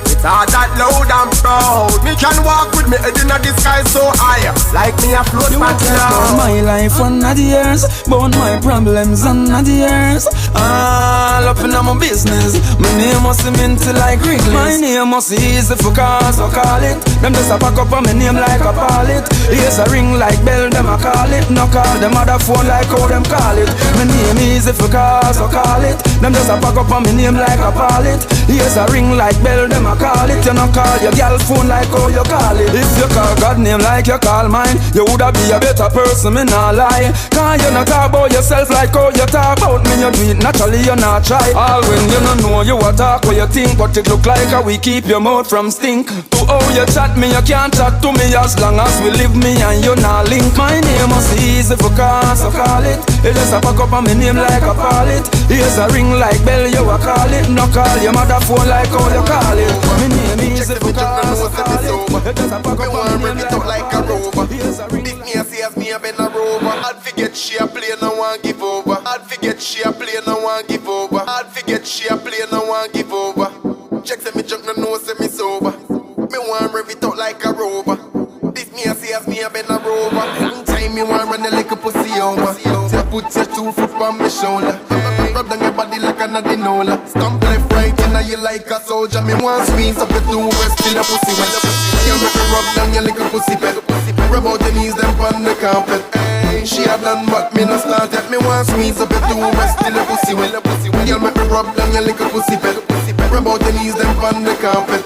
It's all that loud and proud. Me can walk with me head inna the sky so high, like me a float on cloud. My life on ADDIES, but my problems on ADDIES. All up in my business. My name must be minty like Reggae. My name must be easy for cause, so call it. Them just a pack up on my name like a pallet. Here's a ring like bell, them a call it. No call them other phone like how them call it. My name easy for cause, so call it. Them just a pack up on my name like a pallet. Here's a ring like bell, them a call it. You no call your girl phone like how you call it. If you call God name like you call mine, you woulda be a better person, me nah lie. Cause you not talk about yourself like how you talk about me. You do it naturally, you not try. All when you don't know you a talk what you think, but it look like how we keep your mouth from stink. To how you chat me, you can't talk to me as long as we live me and you not link. My name must be easy for call, so call it. You just a pack up on my name like a pallet. Here's a ring like bell, you a call it. No call your mother phone like how you call it. My name easy for call, so call it. You just a pack up on my name like a rover. Here's a ring. Big me and see as me a been a rover. I'd forget she a play, no one give over. I'd forget she a play, no one give over. I'd forget she a play, no one give over. Check say me junk, no know say me sober. Me want rev it out like a rover. This me and see as me a been a rover. Time me want run a little pussy over. So put your 2 foot on my shoulder. Rub down your body like an adenola. Stomp left right and you like a soldier. Me want squeeze up your 2 breasts till your pussy wet. You make me rub down your little pussy bed. Rub out your knees them on the carpet. She a done but me no start yet. Me want squeeze up your 2 breasts till your pussy wet. You make me rub down your little pussy bed. Rub out your knees them on the carpet.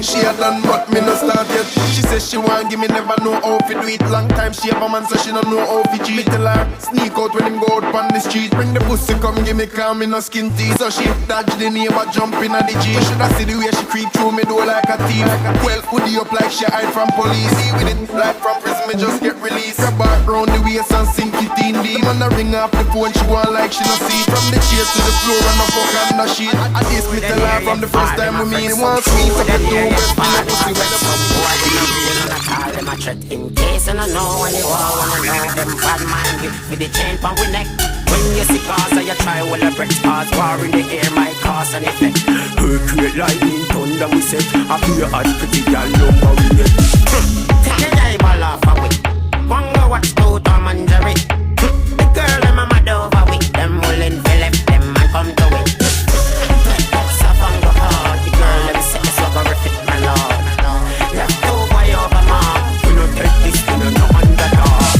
She a done but me no start yet. She says she want give me never know how to do it. Long time she have a man so she don't know how to cheat. Tell her sneak out when him go out on the street. Bring the pussy come give me calm in no skin teeth. So she dodge the neighbor jumping at the G. Should I see the way she creep through me door like a thief. Well hoodie up like she hide from police. See with it like from prison me just get released. Her back round the waist and sink it in deep. Man a ring off the phone she want like she no see. From the chair to the floor and the fuck on the sheet. I this me tell her from the first time we meet. One squeeze up the door. In case I don't know when you are, wanna know them bad man give me the chain from we neck. When you see cause you try well a break cause war in the air my cause and effect. Earthquake lightning thunder we set. I feel hot pretty girl number we get. Take the eyeball off of it. One go watch KILLAMANJARO. The girl them a mad over with them willing to left them and come to it. Soft and go hard. The girl them set the swagger my lord. Left over over mom. We no take this, we no underdog.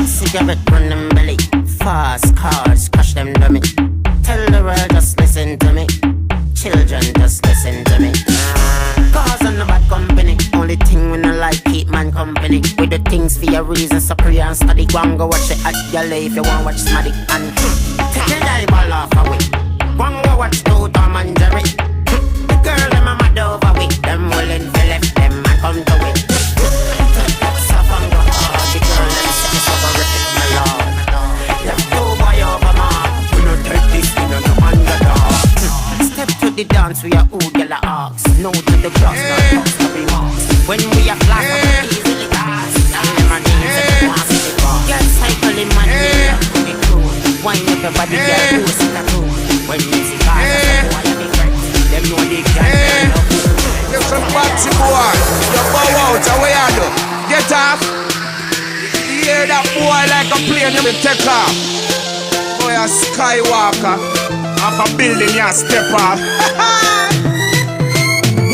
Cigarette, run them belly. Fast cars, crush them dummy. Tell the world just listen to me. Children just listen to me. Cause I'm no bad company. Only thing when I like keep man company. With the things for your reason, so pray and study. Go and go watch it at your life if you want watch Smaddy. And take your eyeball off of it. Go and go watch KILLAMANJARO. The girl them a mad over with them willing to left them and come to it. Soft and go hard. The girl them set me so horrific, my lord. Left over over mom. We no take this, we no underdog. Step to the dance, we are old yellow ox. No to the cross, not cross to be marks. When we are flat, we easily pass. Them and names, they want to see the boss. Get cycling man, we cool. Wind up your body, girl, who's in the room. When you see cars, that's the boy and the friends. Them know they can't love you. You're some boxy boy. You bow out, away I do. Get off. You hear that boy like a plane, you will take off. Boy a skywalker. Off a building, you step off.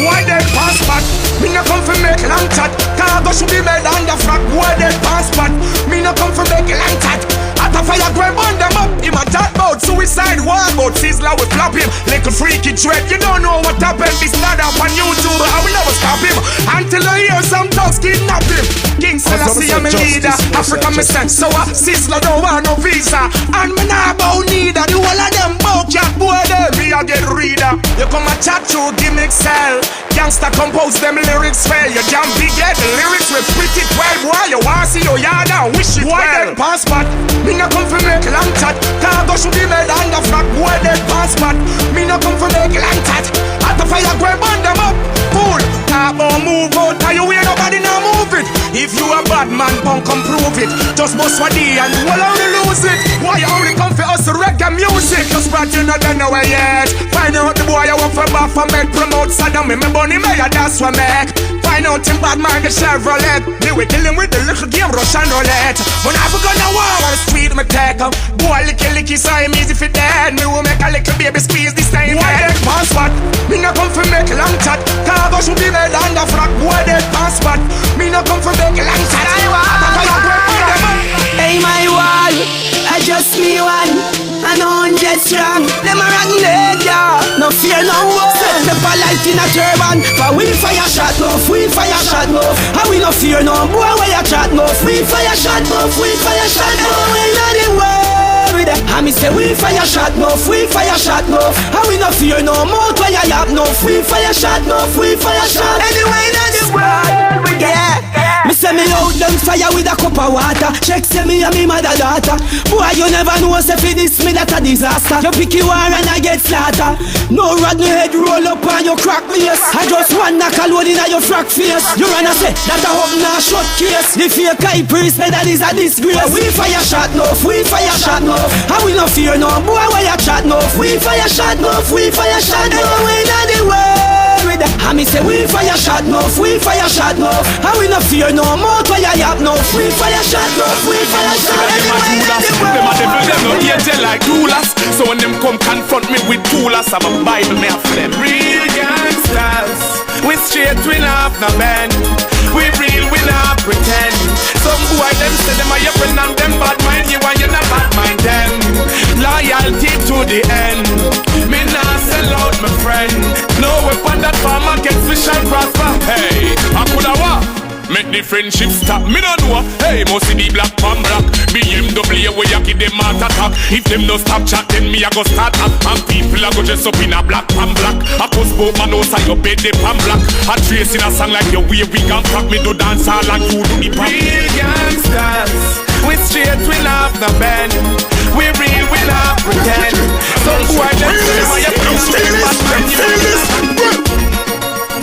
Why they pass back? Me no come for make long chat. Cargo should be made on the frack. Why they pass back? Me no come for make long chat. At a fire grab on them up. Him a talk about suicide, war about Sizzler we flop him. Little freaky dread, you don't know what happened. This lad up on YouTube, I will never stop him. Until I hear some thugs kidnap him. King Selassie I'm a leader. Africa me sex, so Sizzler don't want no visa. And me nah bow neither. The whole of them bow cat boy them. Me a get reader. You come a chat through gimmick cell. Gangsta compose them lyrics fail. You jam big head, the lyrics with pretty 12. Why you want see your yard and wish it well. Why them pass back? Me no come for make long chat. Cargo should be made on the frack. Why them pass back? Me no come for make long chat. At the fire grab on them up. Fool, talk about move out. Are you hear nobody now move it? If you a bad man, punk come prove it. Just bust for D and well only lose it. Why you only come for us to reggae music? Just brought you not done nowhere yet. Find out the boy I want for bath for make promote Saddam. Me bunny mayor, that's what make. Find out him bad man the Chevrolet. Me we kill him with the little game Russian roulette. When I forgot the war on the street me take him. Boy licky so him easy for dead. Me will make a little baby squeeze this time. Why they pass what? Me no come for make long chat. Cargo should be made on the frack. Why they pass what? Me no come for make long chat. Hey my wall, I just me one. And 100 strong, them a rotten dead, yeah. No fear, no war. Set me for light in a turban. But we fire shot move, we fire shot move. And we no fear no boy where you chat move. We fire shot move, we fire shot move. We not the world. And me say we fire shot move, we fire shot move. And we no fear no more where you yap move. We fire shot move, we fire shot. Anyway, not the Me say me out them fire with a cup of water. Check say me and me mother daughter. Boy you never know say for this me that a disaster. You pick you war and I get slaughter. No rod no head roll up and you crack me yes. I just one knock a load in your frack face. You run and say that a open a short case. The fake high priest say that is a disgrace. We fire shot enough, we fire shot enough. And we no fear no boy why you chat enough. We fire shot enough, we fire shot enough. Anyway in the world. And me say we fire shot enough, we fire shot enough. And we no fear no more why you have enough. We fire shot enough, we fire shot enough. Them a devil, them no angel like rulers. So when them come confront me with tools, I'm a Bible me for them. Real gangsters, we straight, we not no bend. We real, we not pretend. Some boy them say them are your friend and them bad mind you and you not bad mind them. Loyalty to the end. Me not sell out my friend. No weapon that farmer gets we shall prosper. Hey, I coulda walk. Make the friendship stop, me no know. Hey, must see the black pan black. BMW where you give them heart attack. If them no stop chat, then me a go start up. And people a go dress up in a black pan black. I post both man house and you bed the pan black. I trace in a song like your way we can crack. Me do dancehall and you do the pop. Real gangsters, we straight, we not no bend. We real, we not pretend. Some boy them say why you don't stay back when you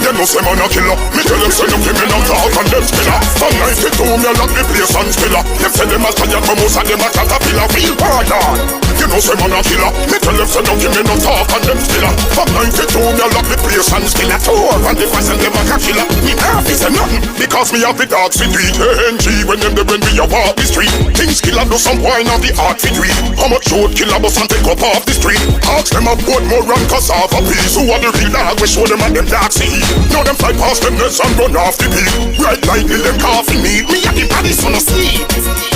Them no say man a killer. Me tell them say no give me no talk and them spiller. From 92 me a lock the place and spiller. Them say them a tired from us and them a caterpillar. Real pardon. You know say man a killer. Me tell them say no give me no talk and them spiller. From 92 me a lock the place and spiller. Tour and the fast and them a killer. Me half is a nothing because me have the dogs with tweet. ANG when them the when we a walk the street. Things killer do some wine of the art with tweet. How much road killer bus and take up off the street. Ask them a boat more run cause half a piece. Who are the real dog we show them and them dark see. Now them fly past them nest and run off the peak. Bright light in them coffee meat. Me at the body son of sleep.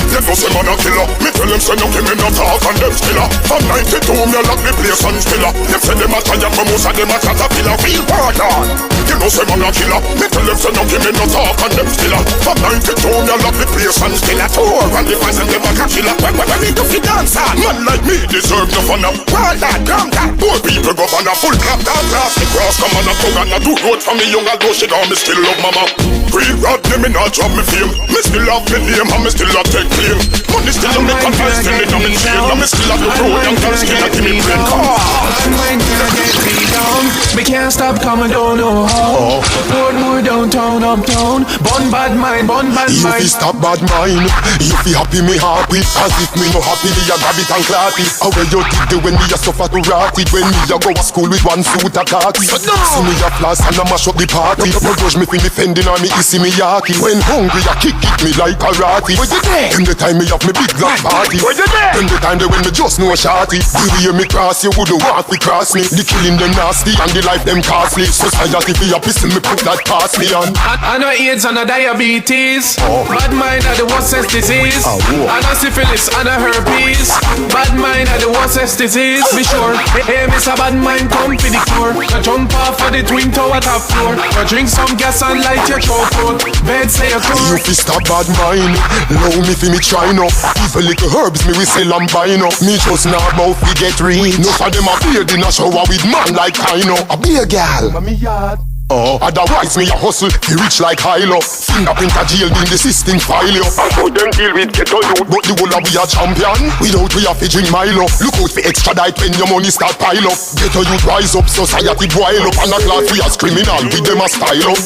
Them no say man a killer. Me tell them say no give me no talk and them stiller. From 92 me a lock the place and stiller. Them say them a tired from us and them a caterpillar. Real pardon. You know say man a killer. Me tell them say no give me no talk and them stiller. From 92 me a lock the place and stiller. Tour and the fans and them a killer. When we do fi dance on. Man like me deserve no fun up. Well that, damn that. Poor people go on a full clap down class. The cross come on a tongue and a do road for me young although she down, me still love mama. Real rod me not drop me fame. Me still have me name and me still have take claim. Money still a make advice, still it on me shame. And me still have the road and girls still a give me brain. My mind gonna get me down. Me can't stop coming down, no how. More downtown, uptown. Bun bad mind, bun bad mind. You fi stop bad mind. You fi happy me happy. As if me no happy, me a grab it and clap it. How where you did the when me a suffer to rot it. When me a go to school with one suit a khaki. See me a flash and a mash up the party. No judge me fi defending on me, issy me yaki. When hungry a kick it me like karate. Them the time me have me big black party. Them the time they when me just know shorty. The way me cross you would want to cross me. The killing them nasty and the life them costly. Society fi a pissing me put that past me on. I know AIDS and a diabetes. Bad mind are the worstest disease. I know syphilis and a herpes. Bad mind are the worstest disease. Be sure, hey Mr. Bad Mind come for the cure. I jump off of the twin tower top floor. Or drink some gas and light your throat out. Bed say a cool. You fi stop bad mind. Allow me fi me try no. Even little herbs me we sell and buy no. Me just not about fi get rich. No for them a beard in a shower with man like Kino. A beer gal. Mommy yard. Otherwise me a hustle, be rich like Hilo. Fingerprint a jail in the system file yo. I saw them deal with ghetto youth, but the whole of we a champion. Without we have to drink Milo. Look out for extra diet when your money start pile up. Ghetto youth rise up, society boil up. And a class we as criminal, with them a style up.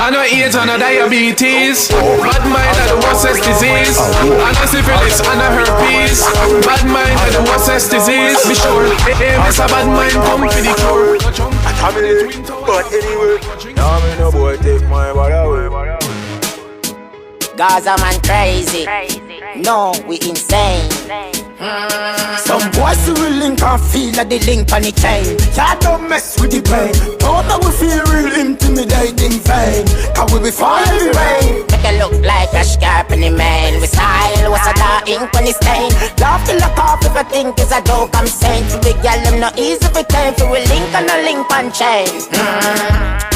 I know AIDS and a diabetes. Bad mind are the worstest disease. I know syphilis and a herpes. Bad mind are the worstest disease. Be sure, hey Mr. Bad Mind come for the cure. But anyway, now me no boy take my body away. Gaza man crazy. No, we insane. Some boys who will link and feel like the link on the chain. Y'all don't mess with the brain. Don't that we feel real intimidating vain. Cause we be falling the rain. Make it look like a scarp in the main. We style, what's a dark ink when it's stain. Love to look off if I think it's a joke I'm saying. To the girl, them not easy for time. For we link on a link on chain.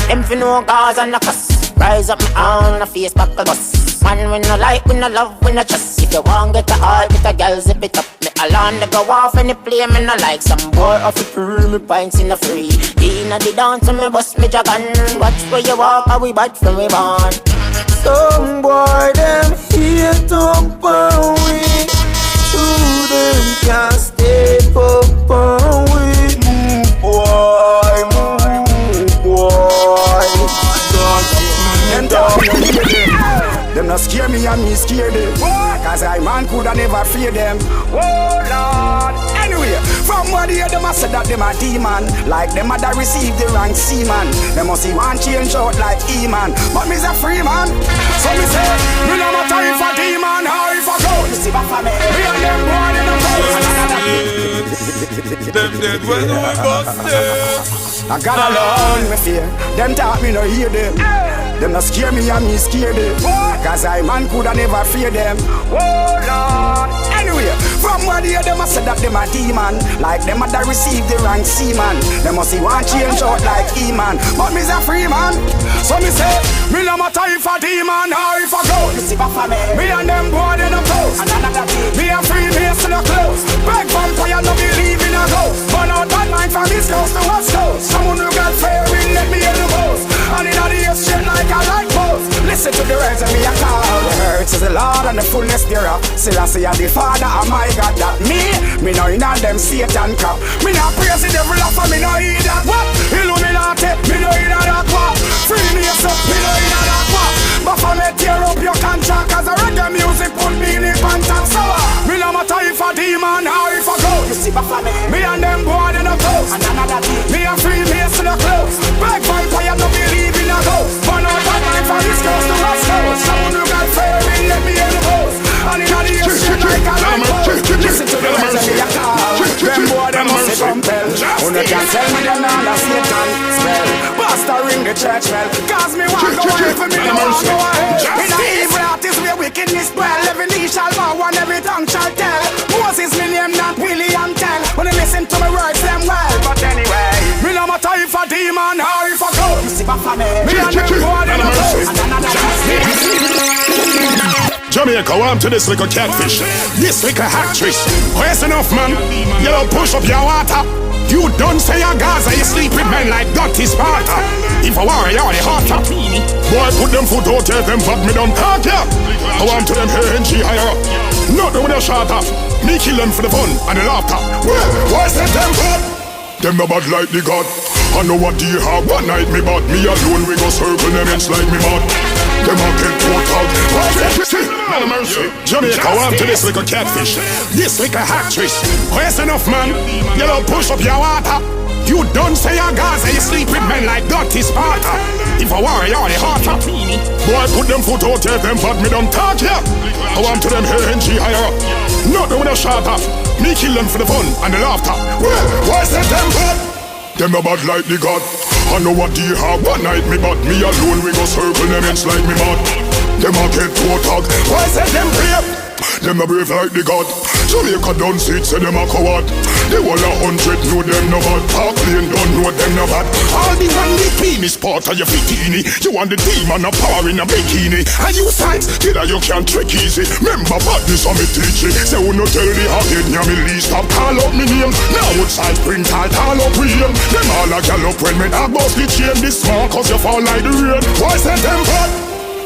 Them for no cause and no cuss. Rise up my own, a face back a bus. Man, we no like, we no love, we no trust. If you want get a heart, get a girl, zip it up. Me alone, they go off and they play me no like. Some boy off the free, me pints in the free. Inna the dance, me bust me dragon. Watch where you walk, how we bad from we born. Some boy, them here talk about we. Two them can't stay up on we. Move boy, move boy. Them not scare me and me scare them. Cause I man coulda never fear them. Oh Lord. Anyway, from what they hear them I said that them a demon. Like them a that receive the rank seaman. Them must see one change out like E-man. But me's a free man. So me say, me no matter if a demon or if a ghost. See back for me. Me and them born in a ghost. Them dead when we bust them. I got alone me fear. Them talk me no hear them. Them not scare me and me scare them. Cause I man coulda never fear them. Oh Lord. Anyway, from what they hear them I said that them a demon. Like them a that receive the rank seaman. Them must see one change out like E-man. But me's a free man. So me say, me no matter if a demon or if a ghost. Me and them boy in a post. Me a free me to the close. Beg vampire no believe in a ghost. Burn out bad mind from East Coast to West Coast. Someone who got fairy let me in the most. And in all the shit like a light post. Listen to the words of me a call. The earth is the Lord and the fullness thereof. Selassie the Father and my God that me no in all them Satan crap. Me no praise the devil up and me no hear that what? Illuminati, me no hear that what? Free me up, me no hear that what? But for me tear up your contract cause the reggae music put me in the pants so me no matter if a demon or if a ghost. Me and them boy in a ghost. Me a free me to the close. Beg vampire no believe in a ghost. But no bad mind from East Coast to West Coast. Someone who got fairy let me in the post. And in all the shit like a light post. Listen to the words of me a call. Them boy them must be compelled. Who no can tell me them all a Satan spell. Pastor ring the church bell. Cause me want go away for me no want go ahead. In the evil artist where wickedness dwell. Every knee shall bow and every tongue shall tell. Moses me name not William Tell. When they listen to my words them well. But anyway, me no matter if a demon or if a ghost. Me and them boy them a ghost. Jamaica, warm to this little catfish. This little actress. Where's enough, man? You don't push up your water. You don't say your Gaza, you sleep with men like dirty Sparta. If I worry, you're the hotter. Boy, put them foot out here, them fuck me don't talk, yeah. I want to them here and she higher up. Nothing with a shot off. Me kill them for the fun and the laughter. Well, why's that them fat? Them no bad like the God. I know what they have. One night me bad. Me alone we go circle them ends like me mad. Them a get total. Man of mercy. Jamaica warm to this little catfish. This little actress. Where's enough, man? You don't push up your water. You don't say your Gaza, you sleep with men like dirty Sparta. If I worry, you're the hotter. Boy, put them foot out here, them bad me don't talk, yeah. I want to them here and she higher up. Nothing with a shot off. Me kill them for the fun and the laughter. Well, why's that them bad? Them no bad like the God. I know what they have. One night me bad. Me alone we go circle them ends like me mad. Them a get total. Why's that them brave? Them a brave like the God. Jamaica done see it, say them a coward. The whole 100 know them no bad. Park Lane don't know them no bad. All the one the penis part of your bikini. You want the demon of power in a bikini. And you signs, killer you can't trick easy. Remember badness on me teach it. Say who no tell the hard-head near me least stop. Call out me name. Now outside print all up with him. Them all a gal up when me dog bust the chain. This small cause you fall like the rain. Why say them bad?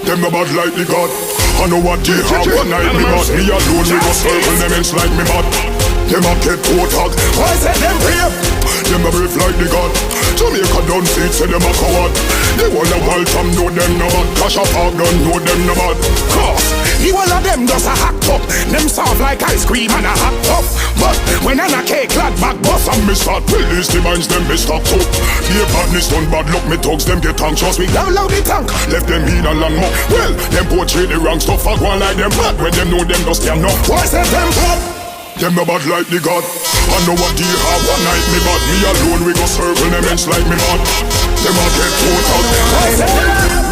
Them no bad like the God. I know what they have. One night me bad. Me alone we go circle them ends like me mad. Them a get total. Why say them brave? Them a brave like the God. Jamaica done see it, say them a coward. They wanna welcome know them no bad. Cash a park don't know them no bad. Cause the whole of them just a hacked up. Them soft like ice cream and a hot top. But when I'm a cake glad back boss and me start release the minds them me stop up. The badness done bad luck me thugs them get anxious. We download the tank. Left them in a long more. Well, them portray the wrong stuff and one like them bad. When them know them just stand up. Why say them bad? Them no bad like the God. I know what they have. One night me bad. Me alone we go circle them ends like me mad. Them a get total.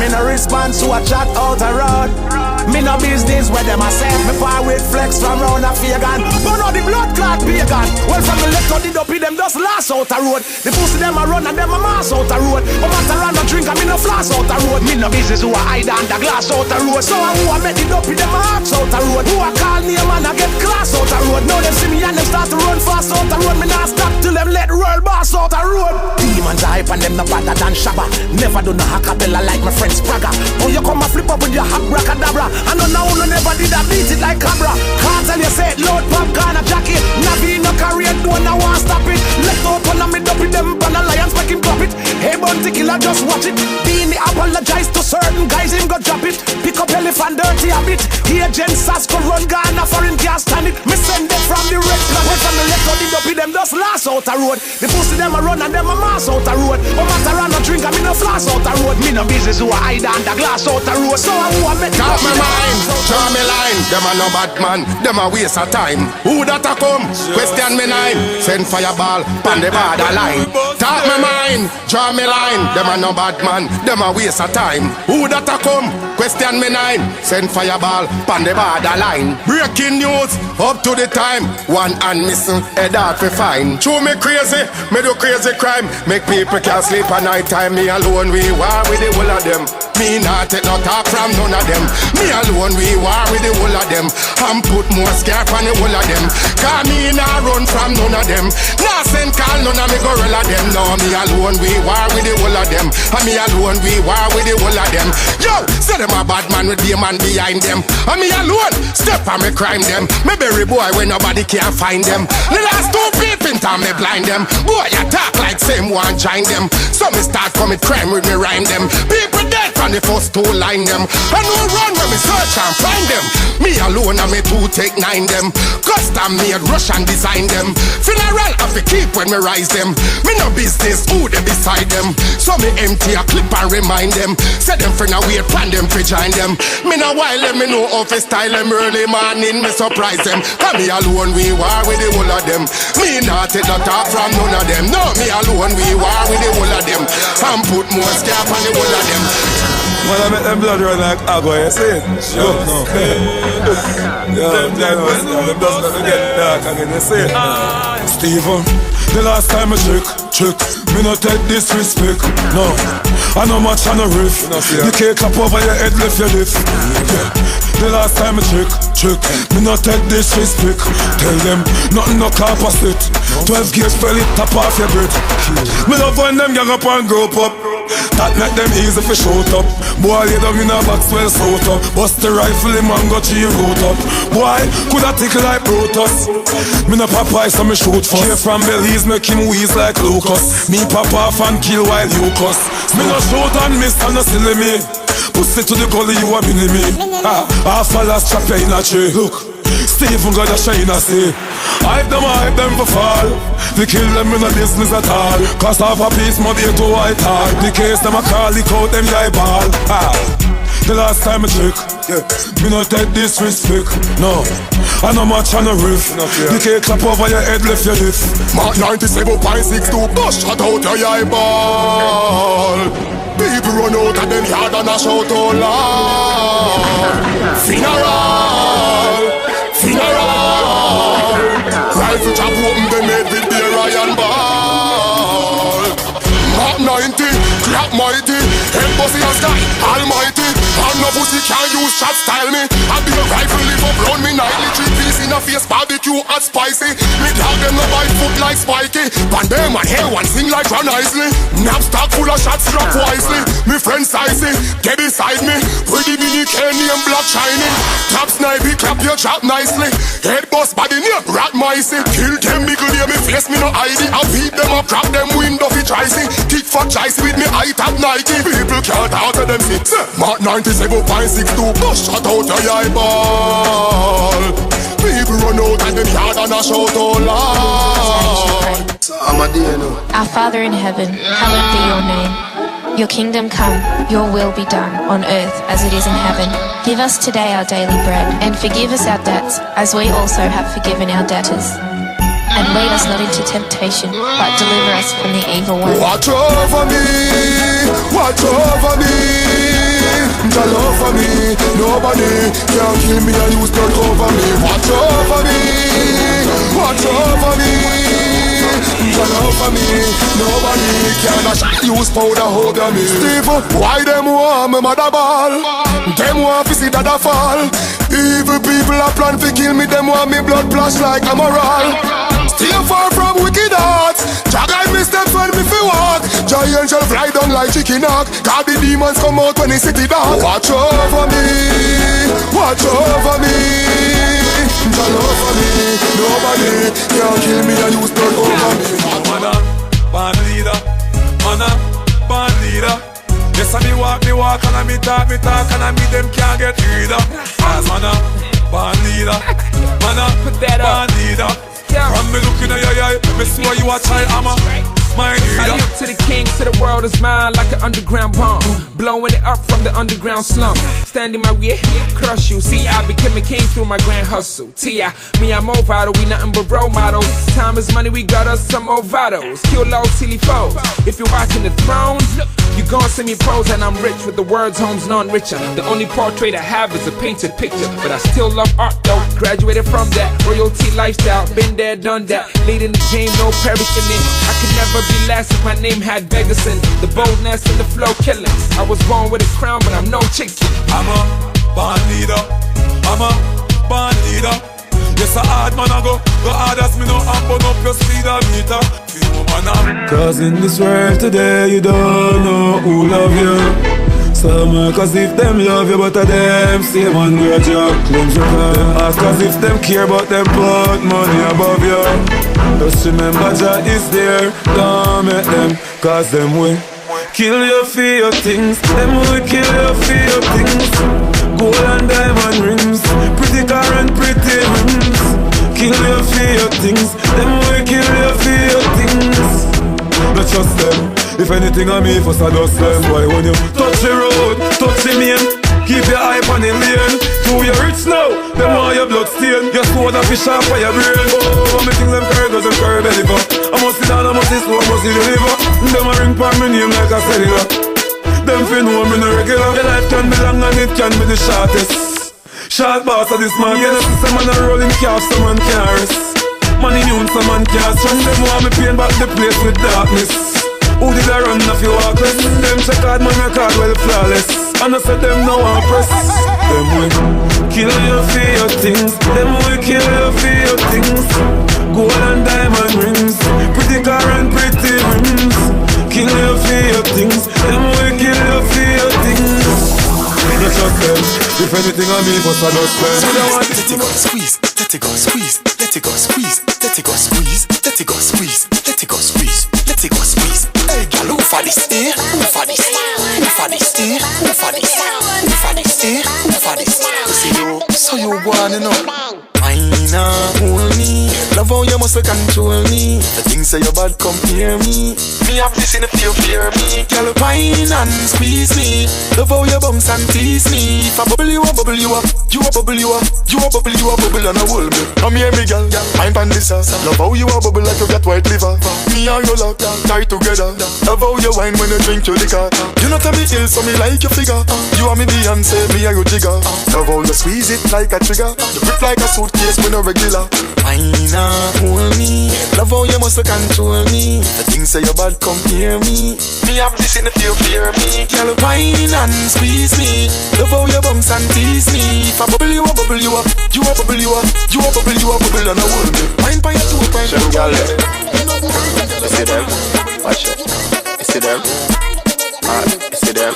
Me no response to a chat out a road. Me no business where them a say. Me far with flex from round a vegan. But now the blood clot pagan. Well from the left to the dopey them just last out a road. The pussy them a run and them a mass out a road. But matter run a drink and me no fly pass out the road. Me no business who a hide under glass out the road. So who a make the dopey them hearts out the road. Who a call me a man a get class out the road. Now them see me and them start to run fast out the road. Me not stop till them let roll boss out the road. Demons are hype and them no better than Shabba. Never do no acapella like my friend Spraga. Oh you come and flip up with your hot bracadabra. I know now no never did a beat it like Cabra. Can't tell you say it load popcorn a jacket. Navi no career don't no want stop it. Let out one of me dopey them ban alliance make him drop it. Hey Bounty Killer just watch it. Beanie apologize to certain guys him go drop it. Pick up elephant dirty habit. Agent Sasko run Ghana foreign can't stand it. Me send them from the red planet from the left out the dopey them just last out the road. The pussy them a run and them a mass out the road. No matter I no drink and me no floss out the road. Me no business who a hide under glass out the road. So who a make talk me mind, draw me line. Them a no bad man, them a waste of time. Who that a come? Question me nine. Send fireball pan the borderline. Talk me mind, draw me line. Them a no bad man, them a waste of time. Who that a come? Question me nine. Send fireball pan the borderline. Breaking news up to the time. One hand missing, head out for fine. True me crazy, me do crazy crime. Make people can't sleep at night time. Me alone we war with the whole of them. Me not take no talk from none of them. Me alone we war with the whole of them. And put more scare on the whole of them. Cause me not run from none of them. Nah send call none of me gorilla them. No me alone we war with the whole of them. And me alone we war with the whole of them. Yo, say them a bad man with the man behind them. And me alone step on me crime them. Me bury boy when nobody can find them. The last two people in time me blind them. Boy you talk like same one join them. So me start commit crime with me rhyme them. People dead from the first two line them. And no run when me search and find them. Me alone and me two take nine them. Custom made rush and design them. Funeral have to keep when me rise them. Me no business who they beside them. So me empty a clip and remind them. Say them friend a wait plan them for join them. Me no while them me know how to style them. Early morning me surprise them. Cause me alone we war with the whole of them. Me not take no talk from none of them. No me alone we war with the whole of them. And put more scalp on the whole of them. When I make them blood run like agua, you see? Yo, no. Yo, them does not get dark again, you see? Stephen, the last time I check, me no take disrespect, no. I know much on the riff. The cake up over your head, lift your lift. The last time I check, me no take disrespect. Tell them, nothing no opposite. 12 gears fell it, top off your breath. Me love when them gang up and grow up. That make them easy for shoot up. Boy, you down in a box well sort up. Bust the rifle, the man got you root up. Boy, coulda tickle like Brutus. Me no Popeye, so me shoot first. Care from Belize, make him wheeze like Lucas. Me pop off and kill while you cuss. Me no shoot and miss and no silly me. Pussy to the gully, you a mini me. Half a last trap in a tree. Look, Stephen got a shine a say. Hype them for fall. We kill them in a business at all. Cause half a piece money to white hard. The case them a call, the coat them eyeball. The last time I check, me no take disrespect, no. I know much on the riff. The cake clap over your head, lift your lift. Mark 97.62, bust shut out your eyeball. People run out of them yard and a shout out loud. Funeral. Rifle chop open the made with beer iron ball. Mark 90, clap mighty. Head bossy and sky, almighty. And no pussy can use shot style me. And the rifle live up round me nightly. 3 piece in a face, barbecue and spicy. Me dog them no bite foot like Spikey. Pan them and hair one sing like Ron Isley. Knapsack full of shots strap wisely. Me friend Sizey, get beside me. Pretty mini Kenny and black shiny. Top snipey, clap your chop nicely. Head boss body near rat micey. Kill them biggle near me face, me no ID. I beat them up, crack them window fi tricey. Kick for chicey with me high top Nike. People can't out of them six. Mark 97.62, bust shut out your eyeball. People run out and them yard and a shout out loud. Our Father in heaven, hallowed be your name. Your kingdom come, your will be done, on earth as it is in heaven. Give us today our daily bread, and forgive us our debts, as we also have forgiven our debtors. And lead us not into temptation, but deliver us from the evil one. Watch over me, watch over me. Jah love for me, nobody can kill me and use blood over me. Watch over me, watch over me. turn over me. Nobody can use powder over me. Steve, why them want me mother ball? Them want to see that I fall. Evil people are plan to kill me. Them want me blood flash like a moral. Stay far from wicked hearts. Jah guide me steps when me fi walk. Giant shall fly down like chicken hawk. God the demons come out when they city dark. Watch over me, watch over me. Turn over me, nobody can kill me and use blood over me. Man a band leader, man a band leader. Yes, I me walk, and I me talk, and I me them can't get rid of. As man a band leader, man a band leader. From me looking at your eye, me see you a child, I'm a mind reader. I look to the king, to the world is mine like an underground bomb. Blowing it up from the underground slum. Standing my way, crush you. See, I became a king through my grand hustle. T.I., me, I'm more vital, we nothing but role models. Time is money, we got us some more vitals. Kill those silly foes. If you're watching the throne, you gon' see me pose and I'm rich with the words home's none richer. The only portrait I have is a painted picture, but I still love art though. Graduated from that royalty lifestyle, been there, done that. Leading the game, no perishing it. I could never be last if my name had Vegas in. The boldness and the flow killings. I was born with a crown, but I'm no chicken. I'm a band leader, I'm a band leader. Yes, a hard man I go hard as me no and burn up your speedometer. Cause in this world today you don't know who love you. Some cause if them love you but a them same and grudge you. Claims you can ask cause if them care about them put money above you. Just remember Jah is there, don't make them cause them will kill you for your things. Them will kill you for your things. Gold and diamond rings, pretty car and pretty rims. Kill you for your things. Them will kill you for your things. Not trust them. If anything I me first I dust them. Why when you touch the road, touch the main, keep your eye on the lane. Do you rich now? Them want your blood stain. Your sword and fish off for your brain. Oh, me think them curve doesn't curve belly for. I must sit down, I must sit slow, I must see the liver. Them a ring for me name like a cellular. Them fin know me no regular. Your life can be long and it can be the shortest. Short boss of this man. Get a system and a rolling calf, some man can't rest. Man immune, some man can't stress. Them want me paint back the place with darkness. Who did I run if you walk less? Them check out my record well flawless. And I said them no one press. Them will kill you for your things. Them will kill you for your things. Gold and diamond rings, pretty car and pretty rims. Kill you for your things. Them will kill you for your things. Not just them. If anything I mean, but I don't spend. Let it go squeeze, let it go squeeze, let it go squeeze, let it go squeeze, let it go squeeze, let it go squeeze, let it go squeeze. Hey, girl, who for this? Who for this? Who for this? Who for this? Who for this? Who for this? See you, so you wanna know? Hold me. Love how you must control me. The things say you bad compare me. Me have this in the fear me. Girl, wine and squeeze me. Love how you bounce and tease me. If I bubble you up, you a bubble, you a bubble and a hold me. Come here, me girl, I'm pan this ass. Love how you a bubble like you got white liver. Me and you lock tight together. Love how you wine when you drink your liquor. You not tell me ill, so me like your figure. You are me Beyonce, me and you jigger. Love how you squeeze it like a trigger. You grip like a suitcase when you regular. Wine and hold me. Love how you must control me. The things say you bad come hear me. Me have this in the fear me. Girl, wine and squeeze me. Love how you bounce and tease me. If I bubble you a bubble, you a bubble, you a bubble and a hold me. Wine by your two point. You see them? Watch out. You see them? You see them?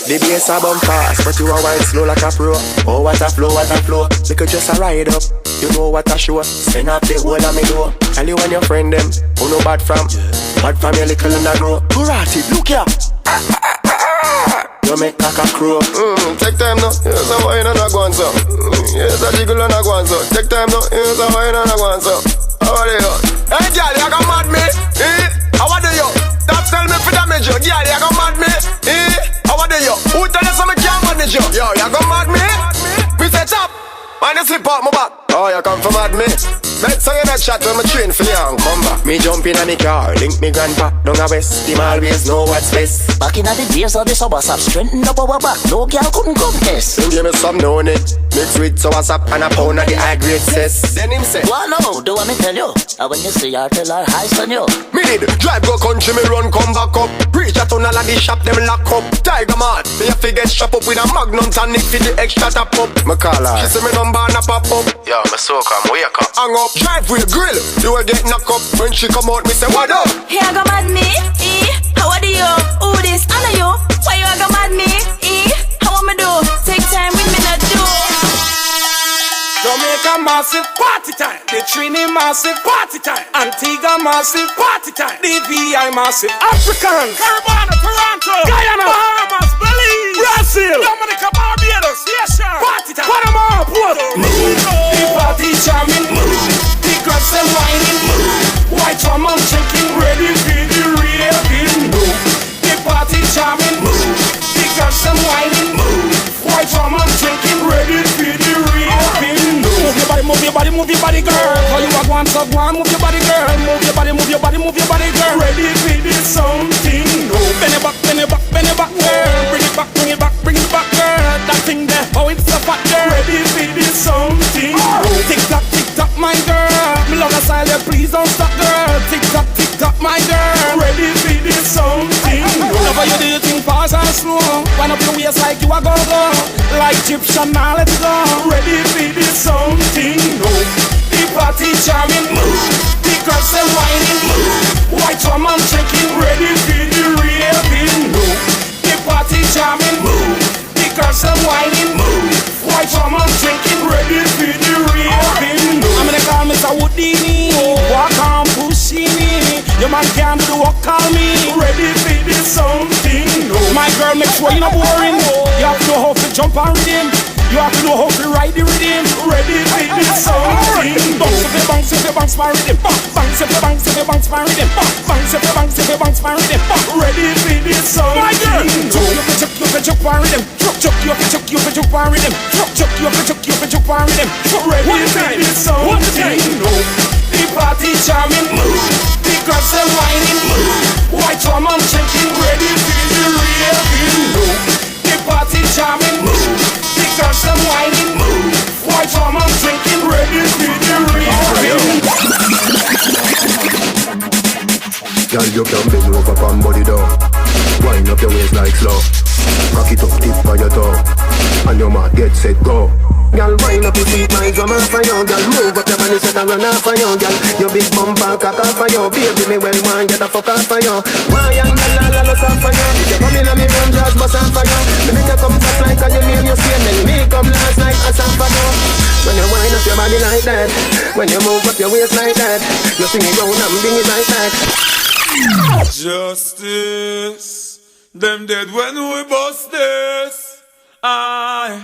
The bass a bump fast, but you a wine slow like a pro. Oh, what a flow, what a flow. They could just a ride up. You know what a show. Send up the whole of me door. Tell you when your friend them, who no bad from your little and a grow. Kurati, look here. You make caca crow. Take time now, here's a wine and a guanzo. Here's a jiggle and a guanzo. Take time now, here's a wine and a guanzo. How are you? Hey girl, you got mad me? How are you? Stop tell me for damage you. Girl, you got mad me? How are you? Who tell you so me can't manage you? Yo, you got mad me? We say chop, man you slip out my back. Oh, you come from mad me? Let's say you that shot when me train for you and come back. Me Me jump in a me car, link me grandpa down a west. Him always know what's best. Back in the days of the sub-WhatsApp, strengthened up our back. No girl couldn't contest. Him give me some known it, mixed with sub-WhatsApp and a pound of the high grade cess. Then him say, well, no, do what me tell you. And when you see her, tell her hi, son you. Me did drive go country, me run come back up. Reach a tunnel and the shop them lock up. Tiger man, me have to get strap up with a magnum tonic for the extra top up. Me call her, she say me number and a pop up. Yo, me soak her, wake up. Hang up, drive with grill, you will get knock up. When she come out, me say what up? Here I go mad me, how are you? Who this? I know you. Why you go mad me, how am I do? Take time with me not do. Jamaica massive party time, the Trini massive party time, Antigua massive party time, DVI massive, Africans, Caribana, Toronto, Guyana, Bahamas, Belize, Brazil, Dominica, Barbados, Haitian, party time, Panama, Puerto Rico, the party charming, the girls them whining, white woman shaking, ready for the real thing, the party charming, the girls them whining, white woman shaking, ready for the real thing. Move your body, move your body, girl. How you a go on, so go on, move your body, girl. Move your body, move your body, move your body, girl. Ready for this something, no. Bend it back, bend it back, bend it back, girl. Bring it back, bring it back, bring it back, girl. That thing there, oh it's a fat girl. Ready for this something, no. Tick tock, my girl. Me love the style, yeah, please don't stop, girl. Tick tock, my girl. Ready for this something, no. Never you do your thing fast and slow. Wind up your waist like you a go-go. Like Egyptian, now let's go. Ready for this something, no. The party charming, the girls them whining, white woman shaking, ready for the real thing, no. The party charming, the girls them whining, white woman shaking, ready for the real thing, no. I'm gonna call Mr. Houdini, walk on Pushini. Your man can't do the walk, call me. Ready for this something, no. My girl, make sure you're not boring. You have to know how to jump and rhythm. You have to know how to ride the rhythm. Ready for this something. Bounce if you bounce, if you bounce my rhythm. Bounce if you bounce, if you bounce my rhythm. Bounce if you bounce, if you bounce my rhythm. Ready for this something. My girl, chuck you for chuck my rhythm. Chuck you for chuck my rhythm. Chuck you for chuck my rhythm. Ready for this something. The party charming, the girls them whining, white woman shaking, ready for the real thing. The party charming, the girls them whining, white woman drinking, ready for the real thing. Girl, you can bend over from body down. Wind up your waist like slow. Rock it up, tip by your toe. And your mat get set, go. Girl, wind up your feet, my drum off for you. Girl, move up your body, set and run off for you. Girl, your big bumper cock off for you. Baby, me well want get a fuck off for you. Why young girl, all of off for you. You come in and me run just bust off for you. Me make you come fast like a you name your skin. Then me come last like a song for you. When you wind up your body like that, when you move up your waist like that, you sing it round and bring it like that. Justice, them dead when we bust this. Aye.